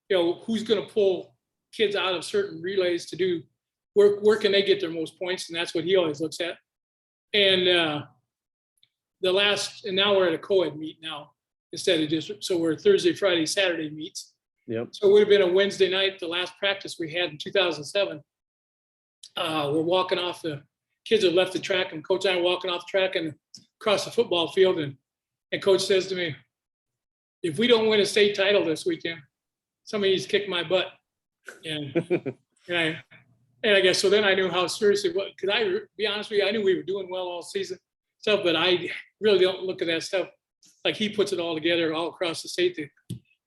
who's going to pull kids out of certain relays to do, where can they get their most points, and that's what he always looks at. And now we're at a co-ed meet now instead of district. So we're Thursday, Friday, Saturday meets. Yep. So it would have been a Wednesday night, the last practice we had in 2007. We're walking off, the kids have left the track, and coach and I are walking off the track and across the football field. And coach says to me, if we don't win a state title this weekend, somebody needs to kick my butt. And, I guess, so then I knew how serious it was. Because I, be honest with you, I knew we were doing well all season stuff, but I really don't look at that stuff like he puts it all together all across the state,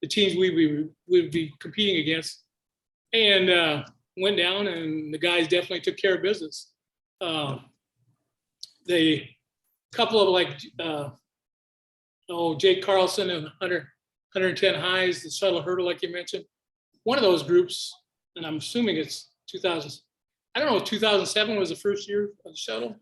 the teams we would be competing against. And went down, and the guys definitely took care of business. The couple of Jake Carlson and 110 highs, the shuttle hurdle, like you mentioned. One of those groups, and I'm assuming it's 2000. I don't know if 2007 was the first year of the shuttle.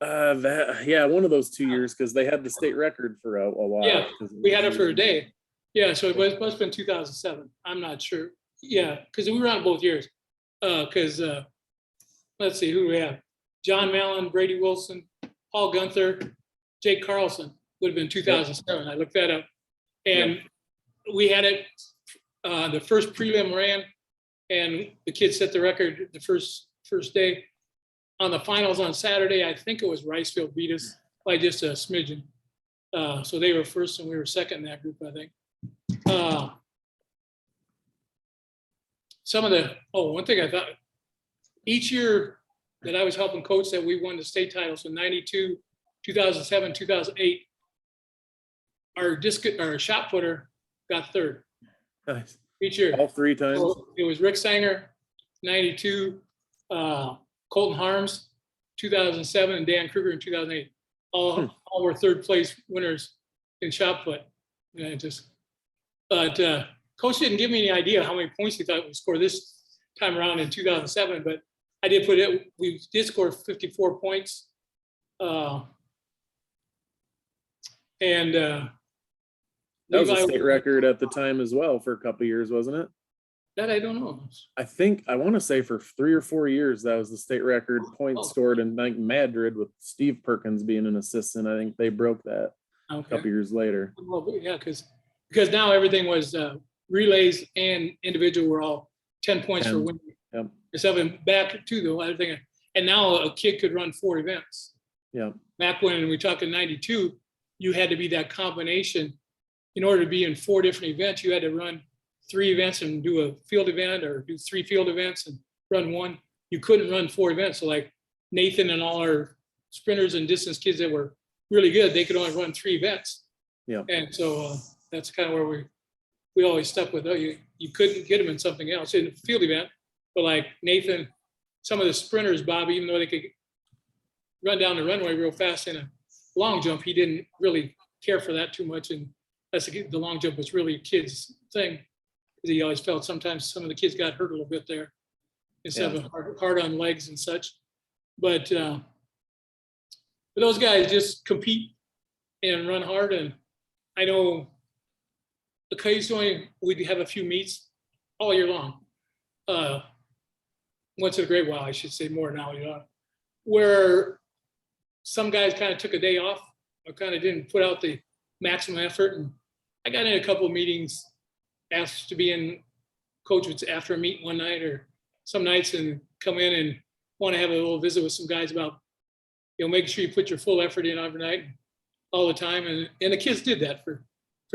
One of those 2 years, because they had the state record for a while. Yeah, we had it for a day. Yeah, so it must have been 2007. I'm not sure. Yeah, because we were on both years. Let's see, who do we have? John Mallon, Brady Wilson, Paul Gunther, Jake Carlson. would have been 2007. I looked that up. And we had it, the first prelim ran, and the kids set the record the first day. On the finals on Saturday, I think it was Ricefield beat us by just a smidgen. So they were first and we were second in that group, I think. One thing I thought, each year that I was helping coach that we won the state titles in 92, 2007, 2008, our shot putter got third. Nice. Each year. All 3 times. So it was Rick Sanger, 92, Colton Harms, 2007, and Dan Kruger in 2008. All were third place winners in shot put. But coach didn't give me any idea how many points he thought we score this time around in 2007, but I did put it, we did score 54 points. That was a state record at the time as well for a couple of years, wasn't it? That I don't know. I want to say for 3 or 4 years, that was the state record points scored in like Madrid with Steve Perkins being an assistant. I think they broke that a couple years later. Well, yeah, because now everything was relays and individual were all 10 points for winning. Yep. Seven back to the other thing. And now a kid could run 4 events. Yeah. Back when we talked in 92, you had to be that combination. In order to be in 4 different events, you had to run 3 events and do a field event, or do 3 field events and run 1. You couldn't run 4 events. So like Nathan and all our sprinters and distance kids that were really good, they could only run 3 events. Yeah. And so that's kind of where we always stuck with, you couldn't get them in something else in a field event. But like Nathan, some of the sprinters, Bobby, even though they could run down the runway real fast in a long jump, he didn't really care for that too much. And that's the long jump was really a kid's thing. He always felt sometimes some of the kids got hurt a little bit there instead of hard on legs and such. But those guys just compete and run hard. And I know occasionally we'd have a few meets all year long. Once in a great while, I should say more now, where some guys kind of took a day off or kind of didn't put out the maximum effort. And I got in a couple of meetings, asked to be in coach after a meet one night or some nights, and come in and want to have a little visit with some guys about, making sure you put your full effort in every night all the time. And the kids did that for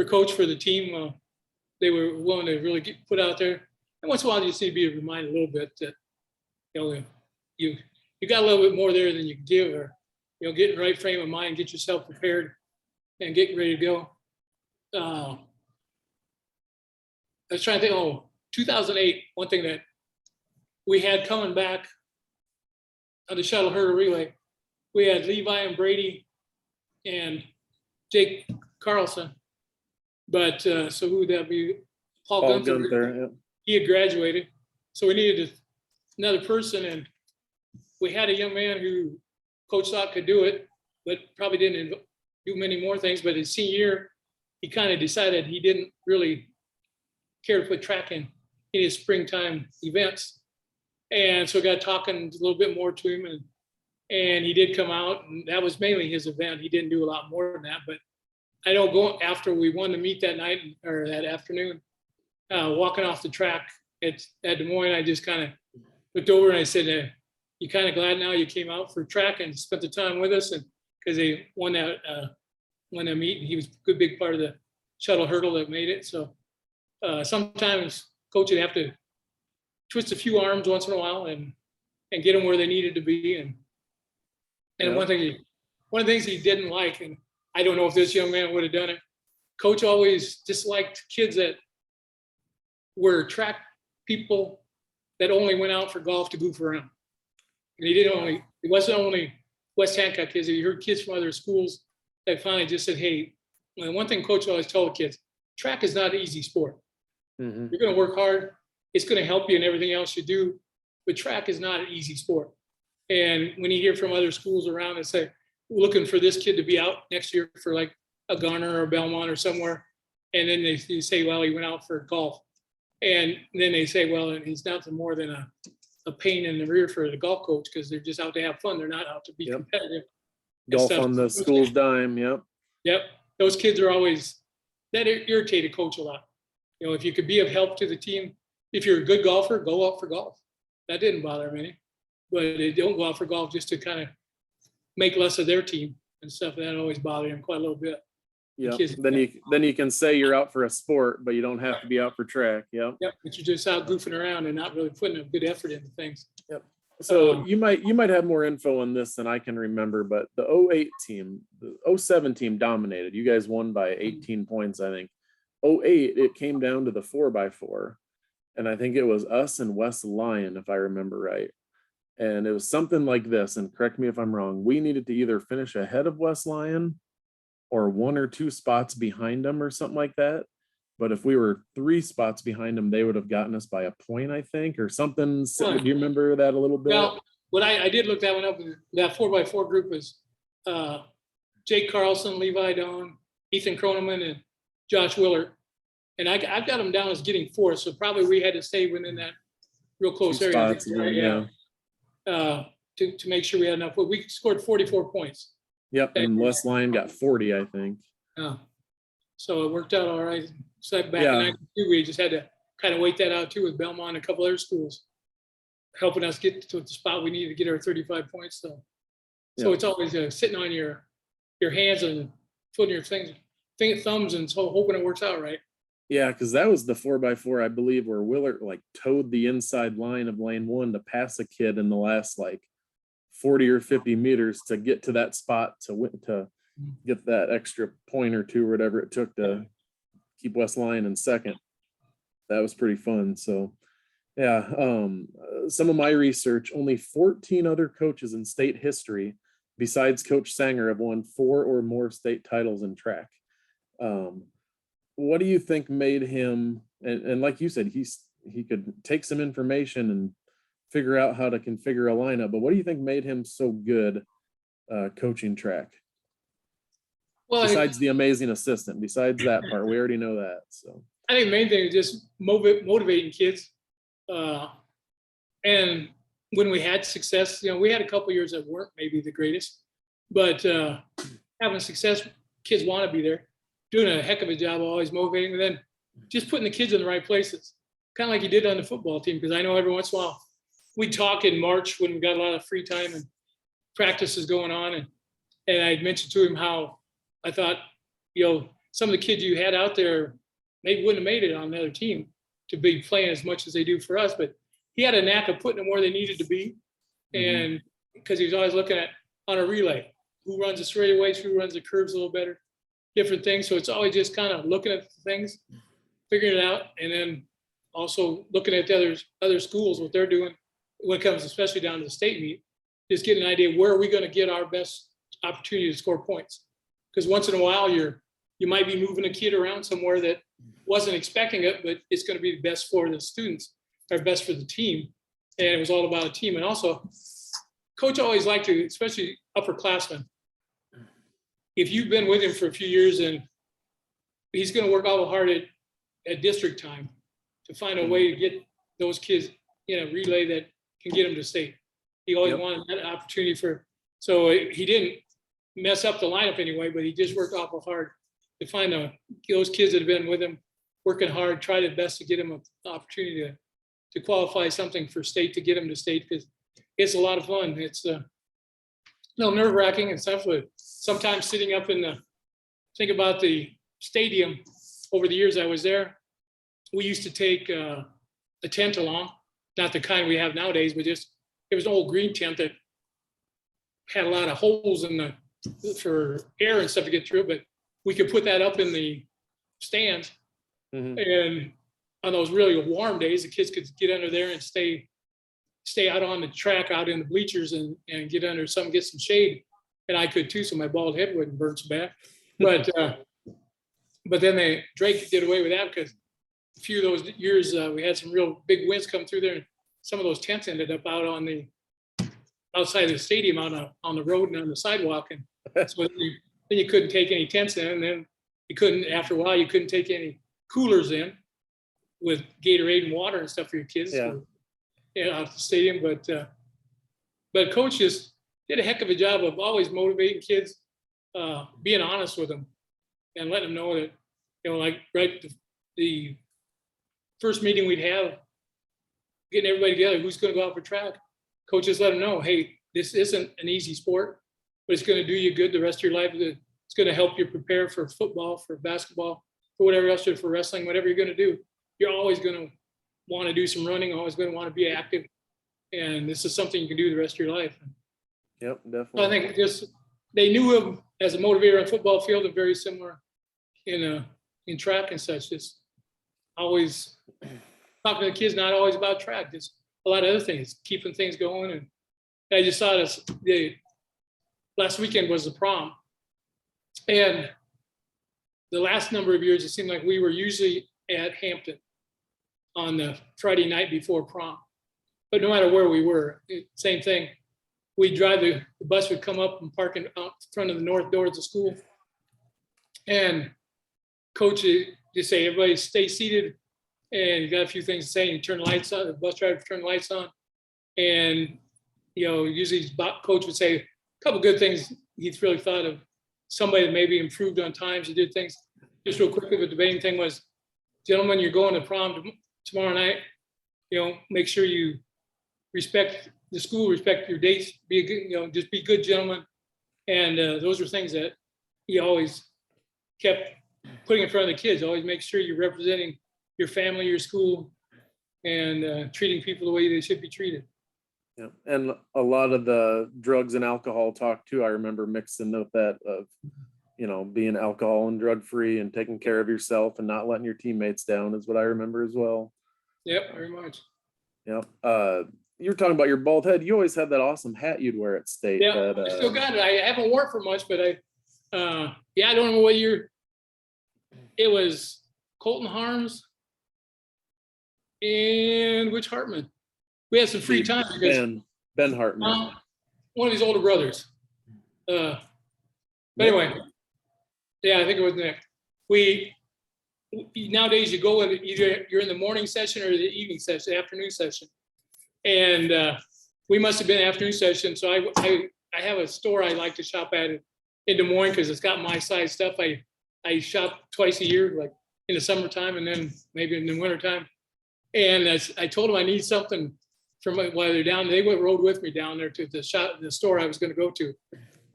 coach, for the team. They were willing to really put out there. And once in a while, you just need to be reminded a little bit that, you got a little bit more there than you can give, or, get in the right frame of mind, get yourself prepared and get ready to go. I was trying to think, 2008, one thing that we had coming back on the shuttle hurdle relay, we had Levi and Brady and Jake Carlson. But so who would that be? Paul Gunther. Yeah. He had graduated. So we needed another person. And we had a young man who coach thought could do it, but probably didn't do many more things. But his senior year, he kind of decided he didn't really care to put track in his springtime events. And so I got talking a little bit more to him, and he did come out, and that was mainly his event. He didn't do a lot more than that, but I don't go after we won the meet that night or that afternoon, walking off the track at Des Moines, I just kind of looked over and I said, you kind of glad now you came out for track and spent the time with us? And because they won that meet, and he was a good big part of the shuttle hurdle that made it. So sometimes coach would have to twist a few arms once in a while and get them where they needed to be. And one of the things he didn't like, and I don't know if this young man would have done it, coach always disliked kids that were track people that only went out for golf to goof around. And it wasn't only West Hancock kids. He heard kids from other schools that finally just said, hey, one thing coach always told kids, track is not an easy sport. Mm-hmm. You're going to work hard. It's going to help you in everything else you do, but track is not an easy sport. And when you hear from other schools around and say, we're looking for this kid to be out next year for like a Garner or Belmont or somewhere, and then they say, well, he went out for golf. And then they say, well, he's nothing more than a pain in the rear for the golf coach because they're just out to have fun. They're not out to be competitive. Golf on the school's dime. Yep. Yep. those kids are always, that irritated coach a lot. You know, if you could be of help to the team, if you're a good golfer, go out for golf. That didn't bother me, but they don't go out for golf just to kind of make less of their team and stuff. That always bothered him quite a little bit. Yeah. Then you can say you're out for a sport, but you don't have to be out for track. Yeah. Yep. But you're just out goofing around and not really putting a good effort into things. Yep. So you might have more info on this than I can remember, but the 08 team, the 07 team dominated. You guys won by 18 points, I think. 08, it came down to the 4x4. And I think it was us and West Lyon, if I remember right. And it was something like this, and correct me if I'm wrong. We needed to either finish ahead of West Lyon or 1 or 2 spots behind them or something like that. But if we were 3 spots behind them, they would have gotten us by a point, I think, or something. Do you remember that a little bit? Well, what I did look that one up. That 4x4 group was Jake Carlson, Levi Doan, Ethan Kroneman, and Josh Willard. And I've got them down as getting 4th, so probably we had to stay within that real close area. Spots, To make sure we had enough. But we scored 44 points. Yep, and West Lyon got 40, I think. So it worked out all right. So back in 92, we just had to kind of wait that out too with Belmont and a couple other schools helping us get to the spot we needed to get our 35 points. So it's always sitting on your hands and putting your thumbs and so hoping it works out right. Yeah, because that was the 4x4, I believe, where Willard like towed the inside line of lane 1 to pass a kid in the last like 40 or 50 meters to get to that spot to get that extra point or 2 or whatever it took to keep West Lyon in second. That was pretty fun. So yeah, some of my research, only 14 other coaches in state history besides Coach Sanger have won 4 or more state titles in track. What do you think made him, and like you said, he could take some information and figure out how to configure a lineup, but what do you think made him so good coaching track? Well, besides the amazing assistant, besides that part, we already know that. So I think the main thing is just motivating kids. And when we had success, you know, we had a couple years that weren't maybe the greatest, but having success, kids want to be there, doing a heck of a job, always motivating, and then just putting the kids in the right places, kind of like you did on the football team. Because I know every once in a while we'd talk in March when we got a lot of free time and practice is going on, and I mentioned to him how I thought, you know, some of the kids you had out there maybe wouldn't have made it on another team to be playing as much as they do for us, but he had a knack of putting them where they needed to be. And because he was always looking at on a relay, who runs the straightaways, who runs the curves a little better, different things. So it's always just kind of looking at things, figuring it out, and then also looking at the other schools, what they're doing when it comes especially down to the state meet, just getting an idea where are we going to get our best opportunity to score points. Because once in a while you might be moving a kid around somewhere that wasn't expecting it, but it's going to be the best for the students or best for the team. And it was all about a team. And also, coach always liked to, especially upperclassmen, if you've been with him for a few years, and he's going to work all hard at district time to find a way to get those kids in a relay that can get them to state. He always wanted that opportunity so he didn't mess up the lineup anyway, but he just worked awful hard to find those kids that have been with him, working hard, try their best to get him an opportunity to qualify something for state, to get them to state, because it's a lot of fun. It's nerve-wracking and stuff, but sometimes sitting up think about the stadium over the years I was there, we used to take a tent along, not the kind we have nowadays, but just, it was an old green tent that had a lot of holes for air and stuff to get through it, but we could put that up in the stands. And on those really warm days, the kids could get under there and stay out on the track, out in the bleachers, and get under something, get some shade. And I could too, so my bald head wouldn't burn so bad. But then Drake did away with that, because a few of those years we had some real big winds come through there, and some of those tents ended up out on the outside of the stadium, on the road and on the sidewalk. And so then you couldn't take any tents in, and then after a while you couldn't take any coolers in with Gatorade and water and stuff for your kids out at the stadium. But coach just did a heck of a job of always motivating kids, being honest with them. and letting them know that, like the first meeting we'd have, getting everybody together, who's going to go out for track. Coaches let them know, hey, this isn't an easy sport, but it's going to do you good the rest of your life. It's going to help you prepare for football, for basketball, for whatever else, for wrestling, whatever you're going to do. You're always going to want to do some running, always going to want to be active. And this is something you can do the rest of your life. Yep, definitely. So I think they knew him as a motivator on the football field, and very similar in track and such. Just always talking to the kids, not always about track, just a lot of other things, keeping things going. And I just saw this, last weekend was the prom. And the last number of years, it seemed like we were usually at Hampton on the Friday night before prom. But no matter where we were, same thing. We'd drive, the bus would come up and park out in front of the north door of the school. And coach would just say, everybody stay seated. And you got a few things to say, and you turn the lights on, the bus driver turn the lights on. And, usually coach would say a couple good things he's really thought of, somebody that maybe improved on times, he did things. Just real quickly, but the main thing was, gentlemen, you're going to prom tomorrow night. Make sure you respect the school, respect your dates, be a good, just be good gentlemen. And those are things that he always kept putting in front of the kids. Always make sure you're representing your family, your school, and treating people the way they should be treated. Yeah, and a lot of the drugs and alcohol talk too, I remember mixing with that of, being alcohol and drug free and taking care of yourself and not letting your teammates down is what I remember as well. Yep, very much. Yep. You were talking about your bald head. You always had that awesome hat you'd wear at state. Yeah, I still got it. I haven't worn it for much, but I don't know what year. It was Colton Harms and which Hartman. We had some free time because Ben Hartman, one of his older brothers. But anyway, yeah, I think it was Nick. Nowadays you go in, either you're in the morning session or the evening session, the afternoon session, and we must have been afternoon session. So I have a store I like to shop at in Des Moines because it's got my size stuff. I shop twice a year, like in the summertime and then maybe in the wintertime. And I told them I need something while they're down. They rode with me down there to the store I was going to go to.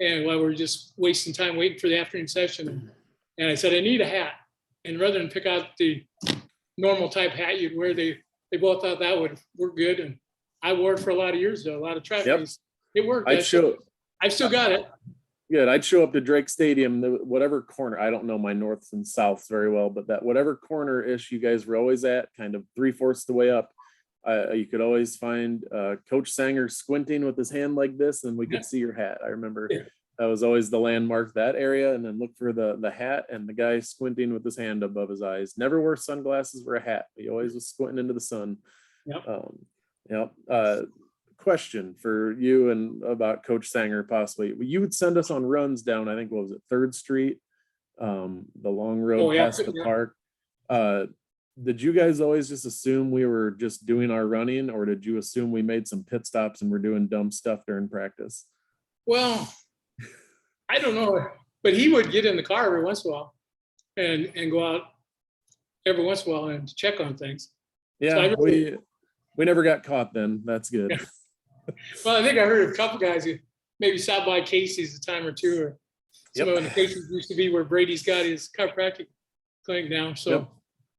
And while we were just wasting time waiting for the afternoon session. And I said, I need a hat. And rather than pick out the normal type hat you'd wear, they both thought that would work good. And I wore it for a lot of years, though, a lot of track days. It worked. I've still got it. Good. I'd show up to Drake Stadium, whatever corner. I don't know my norths and souths very well, but that whatever corner-ish you guys were always at, kind of 3/4 the way up, you could always find Coach Sanger squinting with his hand like this, and we could see your hat. I remember that was always the landmark, that area, and then look for the hat and the guy squinting with his hand above his eyes. Never wore sunglasses or a hat. He always was squinting into the sun. Question for you and about Coach Sanger, possibly. You would send us on runs down, I think, what was it, 3rd Street, the long road past the park. Did you guys always just assume we were just doing our running, or did you assume we made some pit stops and we're doing dumb stuff during practice? Well, I don't know, but he would get in the car every once in a while and go out every once in a while and check on things. Yeah, so we never got caught then. That's good. Yeah. Well, I think I heard of a couple guys who maybe stopped by Casey's a time or two, or some of the Casey's used to be where Brady's got his chiropractic clinic now. So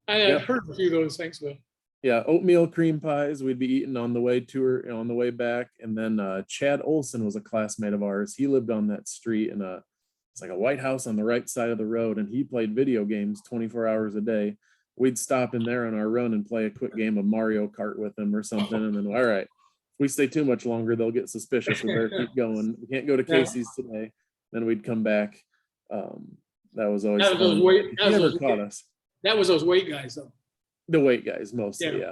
I heard a few of those things. But yeah, oatmeal cream pies we'd be eating on the way to or on the way back. And then Chad Olson was a classmate of ours. He lived on that street in it's like a white house on the right side of the road, and he played video games 24 hours a day. We'd stop in there on our run and play a quick game of Mario Kart with him or something. And then, all right, if we stay too much longer, they'll get suspicious. We better keep going. We can't go to Casey's today. Then we'd come back. That was always never caught us. That was those weight guys, though. The weight guys mostly,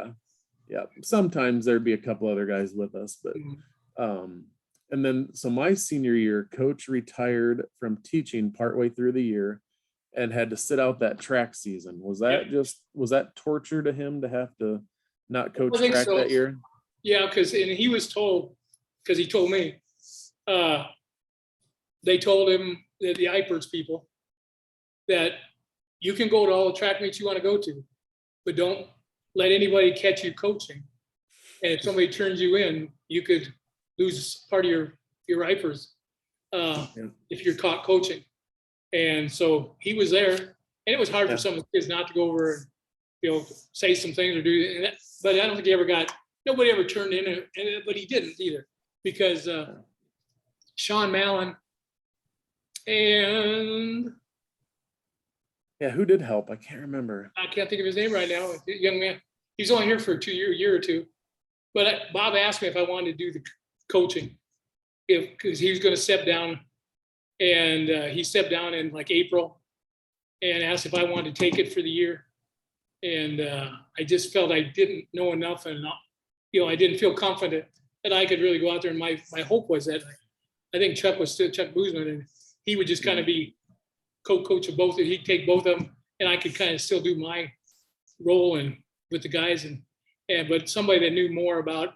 yeah. Sometimes there'd be a couple other guys with us, but and then so my senior year, Coach retired from teaching partway through the year and had to sit out that track season. Was that torture to him to have to not coach track that year? Yeah, because he was told, because he told me, they told him that the IPERS people that you can go to all the track meets you want to go to, but don't let anybody catch you coaching. And if somebody turns you in, you could lose part of your rifers if you're caught coaching. And so he was there, and it was hard for some of the kids not to go over and, you know, say some things or do that. But I don't think nobody ever turned in, but he didn't either, because Sean Mallon and who did help? I can't remember. I can't think of his name right now. Young man, he's only here for a year or two. But Bob asked me if I wanted to do the coaching, because he was going to step down, and he stepped down in like April, and asked if I wanted to take it for the year. And I just felt I didn't know enough, and I didn't feel confident that I could really go out there. And my hope was that I think Chuck Boozman, and he would just kind of be co-coach of both. He'd take both of them, and I could kind of still do my role and with the guys, but somebody that knew more about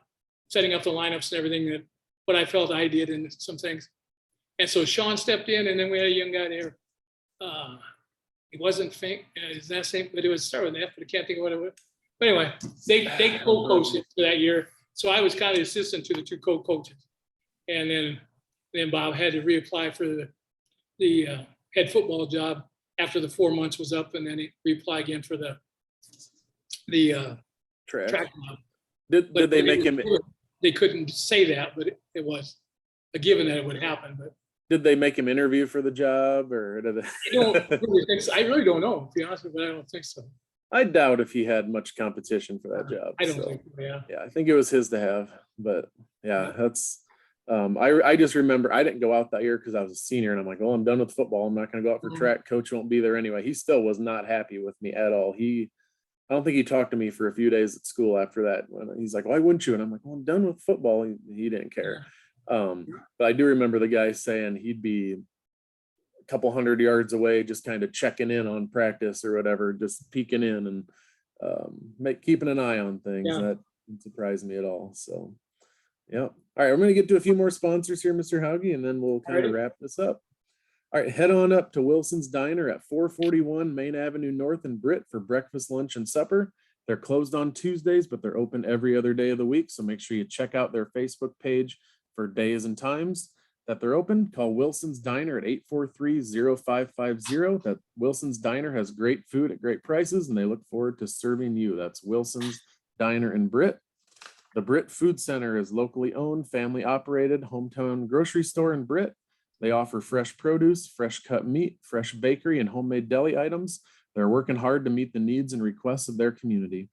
setting up the lineups and everything that what I felt I did in some things. And so Sean stepped in, and then we had a young guy there. He wasn't faint, his last name, but it was start with an F, but I can't think of what it was. But anyway, they co-coached it for that year. So I was kind of the assistant to the two co-coaches. And then Bob had to reapply for the head football job after the 4 months was up, and then he reapply again for the track job. Did they make him? They couldn't say that, but it was a given that it would happen. But did they make him interview for the job, or did they? I really don't know, to be honest with you, but I don't think so. I doubt if he had much competition for that job. I don't think so, yeah. Yeah, I think it was his to have, but yeah, that's. I just remember I didn't go out that year because I was a senior, and I'm like, well, I'm done with football. I'm not going to go out for track. Coach won't be there anyway. He still was not happy with me at all. I don't think he talked to me for a few days at school after that. When he's like, why wouldn't you? And I'm like, well, I'm done with football. He didn't care. But I do remember the guy saying he'd be a couple hundred yards away, just kind of checking in on practice or whatever, just peeking in and keeping an eye on things. Yeah. That didn't surprise me at all. So, yeah. All right, I'm going to get to a few more sponsors here, Mr. Hauge, and then we'll kind of wrap this up. All right, head on up to Wilson's Diner at 441 Main Avenue North in Brit for breakfast, lunch, and supper. They're closed on Tuesdays, but they're open every other day of the week. So make sure you check out their Facebook page for days and times that they're open. Call Wilson's Diner at 843-0550. That Wilson's Diner has great food at great prices, and they look forward to serving you. That's Wilson's Diner in Brit. The Brit Food Center is locally owned, family operated, hometown grocery store in Brit. They offer fresh produce, fresh cut meat, fresh bakery, and homemade deli items. They're working hard to meet the needs and requests of their community.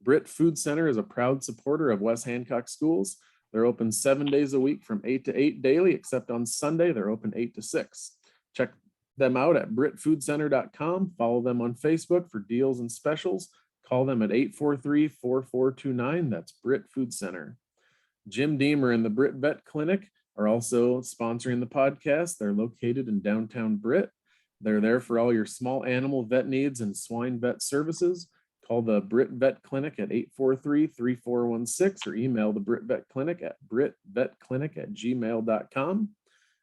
Brit Food Center is a proud supporter of West Hancock schools. They're open 7 days a week from 8 to 8 daily, except on Sunday, they're open 8 to 6. Check them out at BritFoodCenter.com. Follow them on Facebook for deals and specials. Call them at 843-4429. That's Brit Food Center. Jim Deemer and the Brit Vet Clinic are also sponsoring the podcast. They're located in downtown Brit. They're there for all your small animal vet needs and swine vet services. Call the Brit Vet Clinic at 843-3416 or email the Brit Vet Clinic at britvetclinic@gmail.com.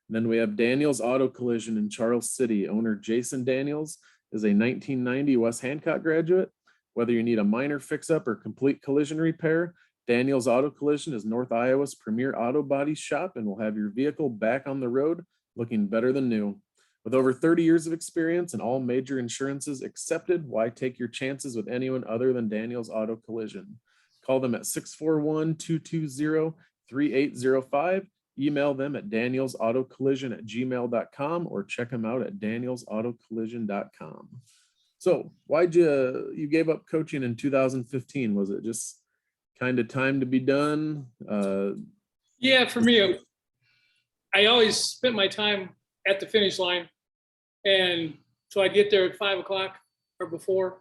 Then we have Daniels Auto Collision in Charles City. Owner Jason Daniels is a 1990 West Hancock graduate. Whether you need a minor fix-up or complete collision repair, Daniels Auto Collision is North Iowa's premier auto body shop and will have your vehicle back on the road looking better than new. With over 30 years of experience and all major insurances accepted, why take your chances with anyone other than Daniels Auto Collision? Call them at 641-220-3805. Email them at danielsautocollision@gmail.com or check them out at danielsautocollision.com. So why'd you gave up coaching in 2015? Was it just kind of time to be done? Yeah, for me, I always spent my time at the finish line. And so I'd get there at 5 o'clock or before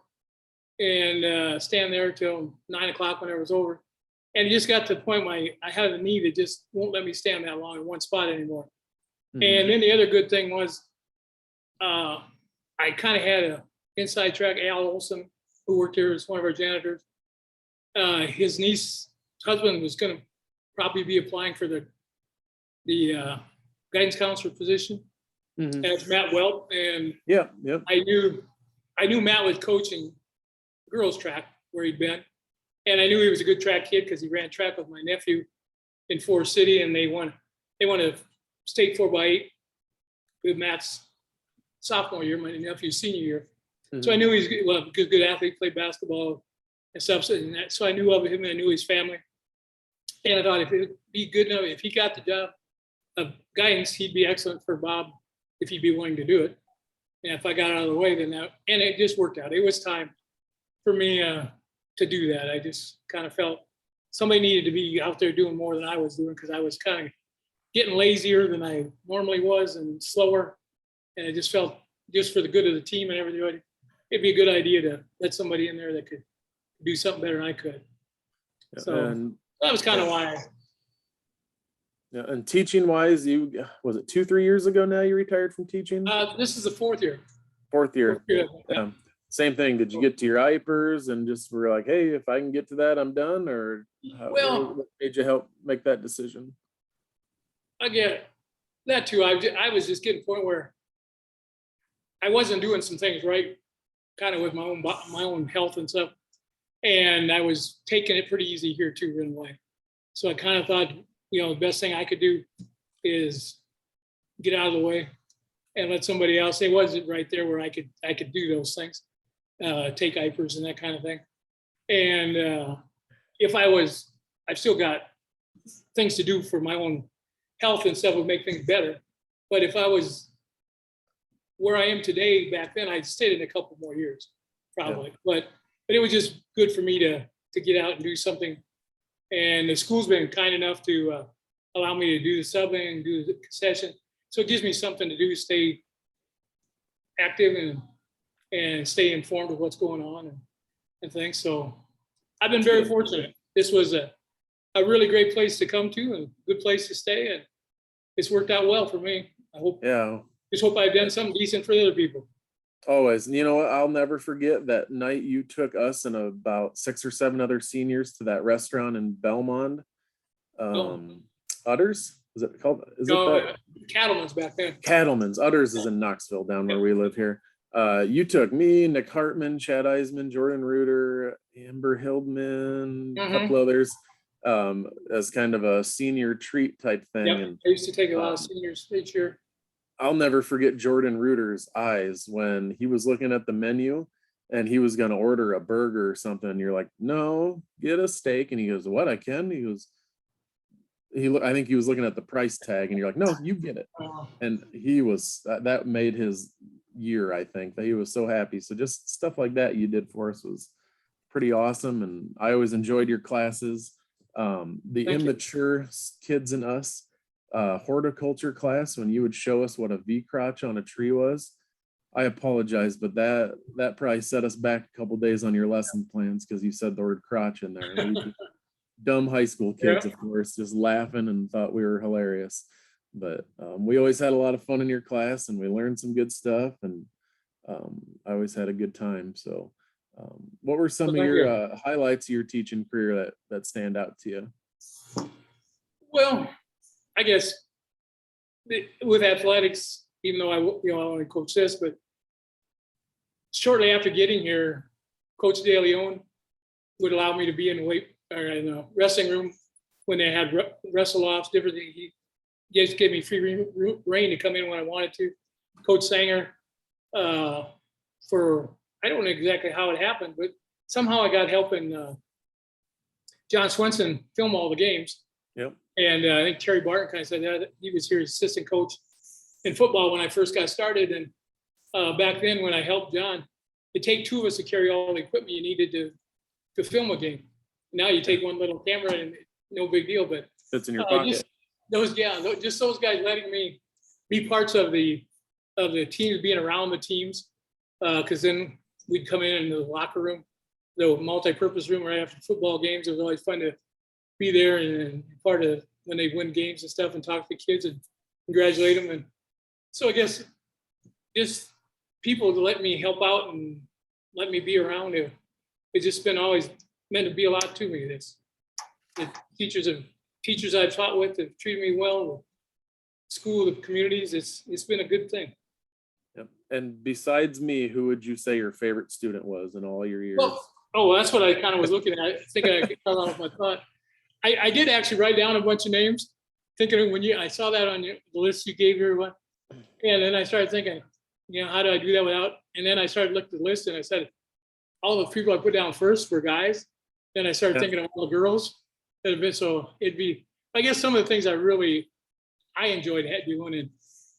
and stand there till 9 o'clock when it was over. And it just got to the point where I had a knee that just won't let me stand that long in one spot anymore. Mm-hmm. And then the other good thing was I kind of had a inside track. Al Olson, who worked here as one of our janitors, his niece's husband was going to probably be applying for the guidance counselor position. Mhm. And it's Matt Welp, and Yeah, yep. I knew Matt was coaching girls track where he'd been, and I knew he was a good track kid because he ran track with my nephew in Forest City, and they won a state 4x8 with Matt's sophomore year, my nephew's senior year. So I Mhm. knew he's a good athlete, played basketball and stuff. So I knew of him and I knew his family. And I thought if it'd be good enough, if he got the job of guidance, he'd be excellent for Bob if he'd be willing to do it. And if I got out of the way, then and it just worked out. It was time for me to do that. I just kind of felt somebody needed to be out there doing more than I was doing because I was kind of getting lazier than I normally was and slower. And I just felt just for the good of the team and everybody, it'd be a good idea to let somebody in there that could do something better than I could. So And that was kind of why. yeah, and teaching wise, was it 2-3 years ago now you retired from teaching? This is the fourth year. Fourth year. Yeah. Same thing. Did you get to your IPers and just were like, hey, if I can get to that, I'm done? Or what made you help make that decision? Again, that too. I was just getting to the point where I wasn't doing some things right, kind of with my own health and stuff, and I was taking it pretty easy here too in a way. So I kind of thought, the best thing I could do is get out of the way and let somebody else. It wasn't right there where I could do those things, take IPers and that kind of thing. And I've still got things to do for my own health and stuff would make things better. But if I was where I am today, back then I'd stayed in a couple more years, probably. Yeah. But it was just good for me to get out and do something. And the school's been kind enough to allow me to do the subbing and do the concession. So it gives me something to do, stay active and stay informed of what's going on and things. So I've been very fortunate. This was a really great place to come to and a good place to stay. And it's worked out well for me. I hope. Yeah. Just hope I've done something decent for the other people. Always. You know what? I'll never forget that night you took us and about 6 or 7 other seniors to that restaurant in Belmont. Udders? Is it called? Cattleman's back then. Cattleman's. Udders is in Knoxville, down where we live here. You took me, Nick Hartman, Chad Eisman, Jordan Reuter, Amber Hildman, a couple others, as kind of a senior treat type thing. Yep. And I used to take a lot of seniors each year. I'll never forget Jordan Reuter's eyes when he was looking at the menu and he was going to order a burger or something. And you're like, no, get a steak. And he goes, what, I can? He goes, I think he was looking at the price tag and you're like, no, you get it. And he was, that made his year, I think, that he was so happy. So just stuff like that you did for us was pretty awesome. And I always enjoyed your classes. The immature kids in us, horticulture class, when you would show us what a V crotch on a tree was, I apologize, but that probably set us back a couple days on your lesson plans because you said the word crotch in there. Dumb high school kids, of course, just laughing and thought we were hilarious. But we always had a lot of fun in your class and we learned some good stuff and I always had a good time. So what were some of your highlights of your teaching career that stand out to you? Well, I guess with athletics, even though I only coach this, but shortly after getting here, Coach DeLeon would allow me to be in the wrestling room when they had wrestle-offs, different things. He just gave me free reign to come in when I wanted to. Coach Sanger, I don't know exactly how it happened, but somehow I got helping John Swenson film all the games. Yep. And I think Terry Barton kind of said that he was here as assistant coach in football when I first got started. And back then when I helped John, it'd take 2 of us to carry all the equipment you needed to film a game. Now you take one little camera and no big deal, but fits in your pocket. Just those guys letting me be parts of the teams, being around the teams. Because then we'd come in the locker room, the multi-purpose room right after football games. It was always fun to be there and part of when they win games and stuff and talk to the kids and congratulate them. And so I guess just people to let me help out and let me be around it. It's just been always meant to be a lot to me. The teachers I've taught with have treated me well. school, the communities, it's been a good thing. Yep. And besides me, who would you say your favorite student was in all your years? Well, that's what I kind of was looking at, thinking I could tell off my thought. I did actually write down a bunch of names, thinking when I saw that on the list you gave everyone. And then I started thinking, how do I do that without? And then I started looking at the list and I said, all the people I put down first were guys. Then I started thinking of all the girls that have been, so it'd be, I guess some of the things I enjoyed doing.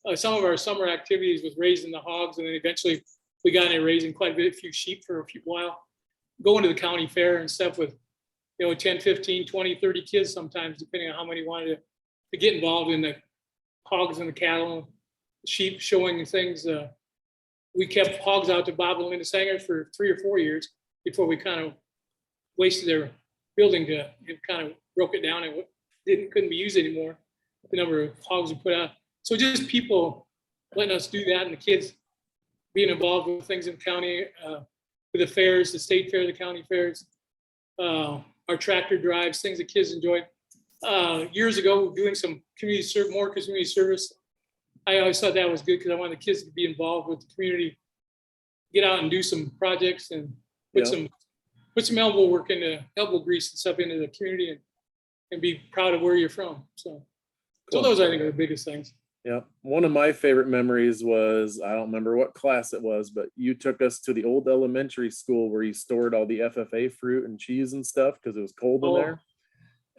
And some of our summer activities was raising the hogs. And then eventually we got into raising quite a few sheep for a while, going to the county fair and stuff with, 10, 15, 20, 30 kids sometimes, depending on how many wanted to get involved in the hogs and the cattle, sheep, showing things. We kept hogs out to Bob and Linda Sanger for 3 or 4 years before we kind of wasted their building. It kind of broke it down and couldn't be used anymore. The number of hogs we put out. So just people letting us do that, and the kids being involved with things in the county, with the fairs, the state fair, the county fairs, our tractor drives, things that kids enjoyed. Years ago, doing some more community service. I always thought that was good because I wanted the kids to be involved with the community, get out and do some projects and put some elbow work into elbow grease and stuff into the community and be proud of where you're from. So those I think are the biggest things. Yeah. One of my favorite memories was, I don't remember what class it was, but you took us to the old elementary school where you stored all the FFA fruit and cheese and stuff because it was cold in there.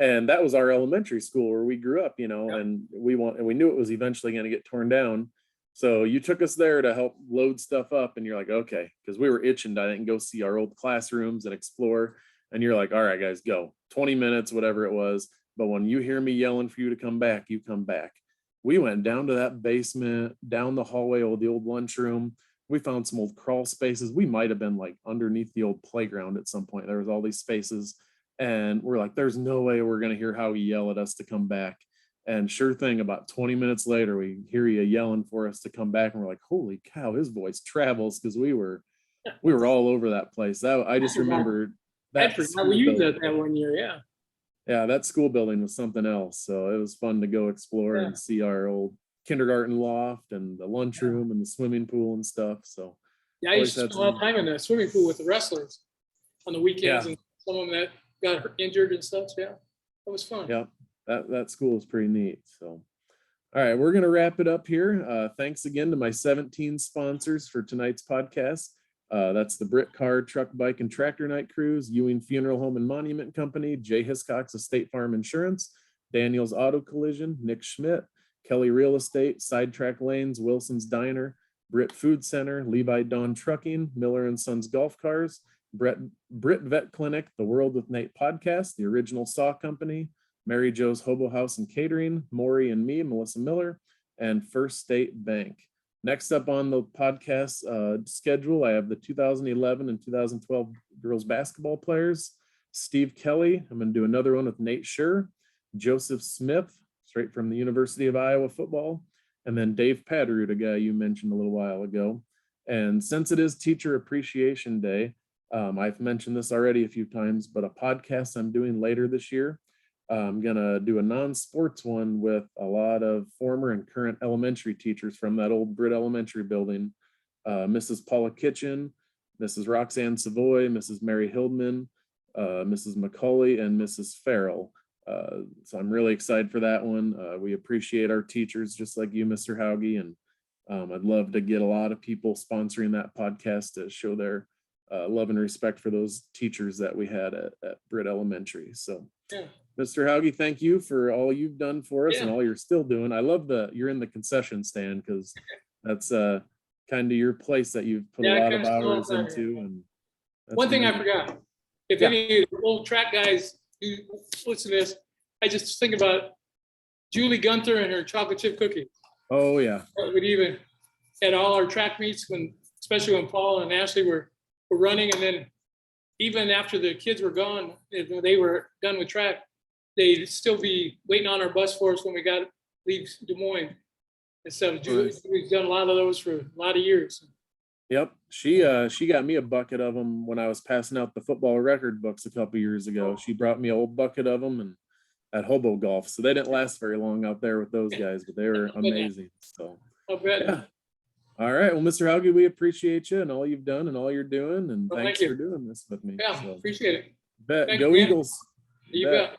And that was our elementary school where we grew up, and we knew it was eventually going to get torn down. So you took us there to help load stuff up, and you're like, okay, because we were itching to go see our old classrooms and explore. And you're like, all right, guys, go 20 minutes, whatever it was. But when you hear me yelling for you to come back, you come back. We went down to that basement, down the hallway of the old lunchroom. We found some old crawl spaces. We might have been like underneath the old playground at some point. There was all these spaces. And we're like, there's no way we're going to hear Hauge yell at us to come back. And sure thing, about 20 minutes later, we hear you yelling for us to come back. And we're like, holy cow, his voice travels, because we were all over that place. I just remember that. We used that 1 year, yeah. Yeah, that school building was something else. So it was fun to go explore and see our old kindergarten loft and the lunchroom and the swimming pool and stuff. So I used to spend a lot of time in the swimming pool with the wrestlers on the weekends, and some of them that got injured and stuff. Yeah, that was fun. Yeah, that school is pretty neat. So, all right, we're going to wrap it up here. Thanks again to my 17 sponsors for tonight's podcast. That's the Brit Car, Truck, Bike, and Tractor Night Cruise, Ewing Funeral Home and Monument Company, Jay Hiscox of State Farm Insurance, Daniel's Auto Collision, Nick Schmidt, Kelly Real Estate, Sidetrack Lanes, Wilson's Diner, Brit Food Center, Levi Dawn Trucking, Miller and Sons Golf Cars, Brit Vet Clinic, The World with Nate Podcast, The Original Saw Company, Mary Jo's Hobo House and Catering, Maury and me, Melissa Miller, and First State Bank. Next up on the podcast schedule, I have the 2011 and 2012 girls basketball players, Steve Kelly. I'm going to do another one with Nate Schreur, Josef Smith, straight from the University of Iowa football, and then Dave Padderud, a guy you mentioned a little while ago. And since it is Teacher Appreciation Day, I've mentioned this already a few times, but a podcast I'm doing later this year. I'm going to do a non-sports one with a lot of former and current elementary teachers from that old Brit Elementary building. Mrs. Paula Kitchen, Mrs. Roxanne Savoy, Mrs. Mary Hildman, Mrs. McCauley, and Mrs. Farrell. So I'm really excited for that one. We appreciate our teachers just like you, Mr. Hauge, and I'd love to get a lot of people sponsoring that podcast to show their love and respect for those teachers that we had at Brit Elementary. So Mr. Hauge, thank you for all you've done for us and all you're still doing. I love you're in the concession stand, because that's kind of your place that you've put a lot of hours into. And one thing I forgot, if any of the old track guys do listen to this, I just think about Julie Gunther and her chocolate chip cookie. Oh yeah. We'd even at all our track meets, especially when Paul and Ashley were running, and then even after the kids were gone, if they were done with track, they'd still be waiting on our bus for us when we leave Des Moines and stuff. We've done a lot of those for a lot of years. Yep, she got me a bucket of them when I was passing out the football record books a couple years ago. She brought me an old bucket of them, and at Hobo Golf. So they didn't last very long out there with those guys, but they were amazing. So I'll bet. yeah. All right. Well, Mr. Hauge, we appreciate you and all you've done and all you're doing. And Well, thanks thank for doing this with me. Yeah, So, appreciate it. bet. Thank Go you, man. Eagles. You Bet. bet.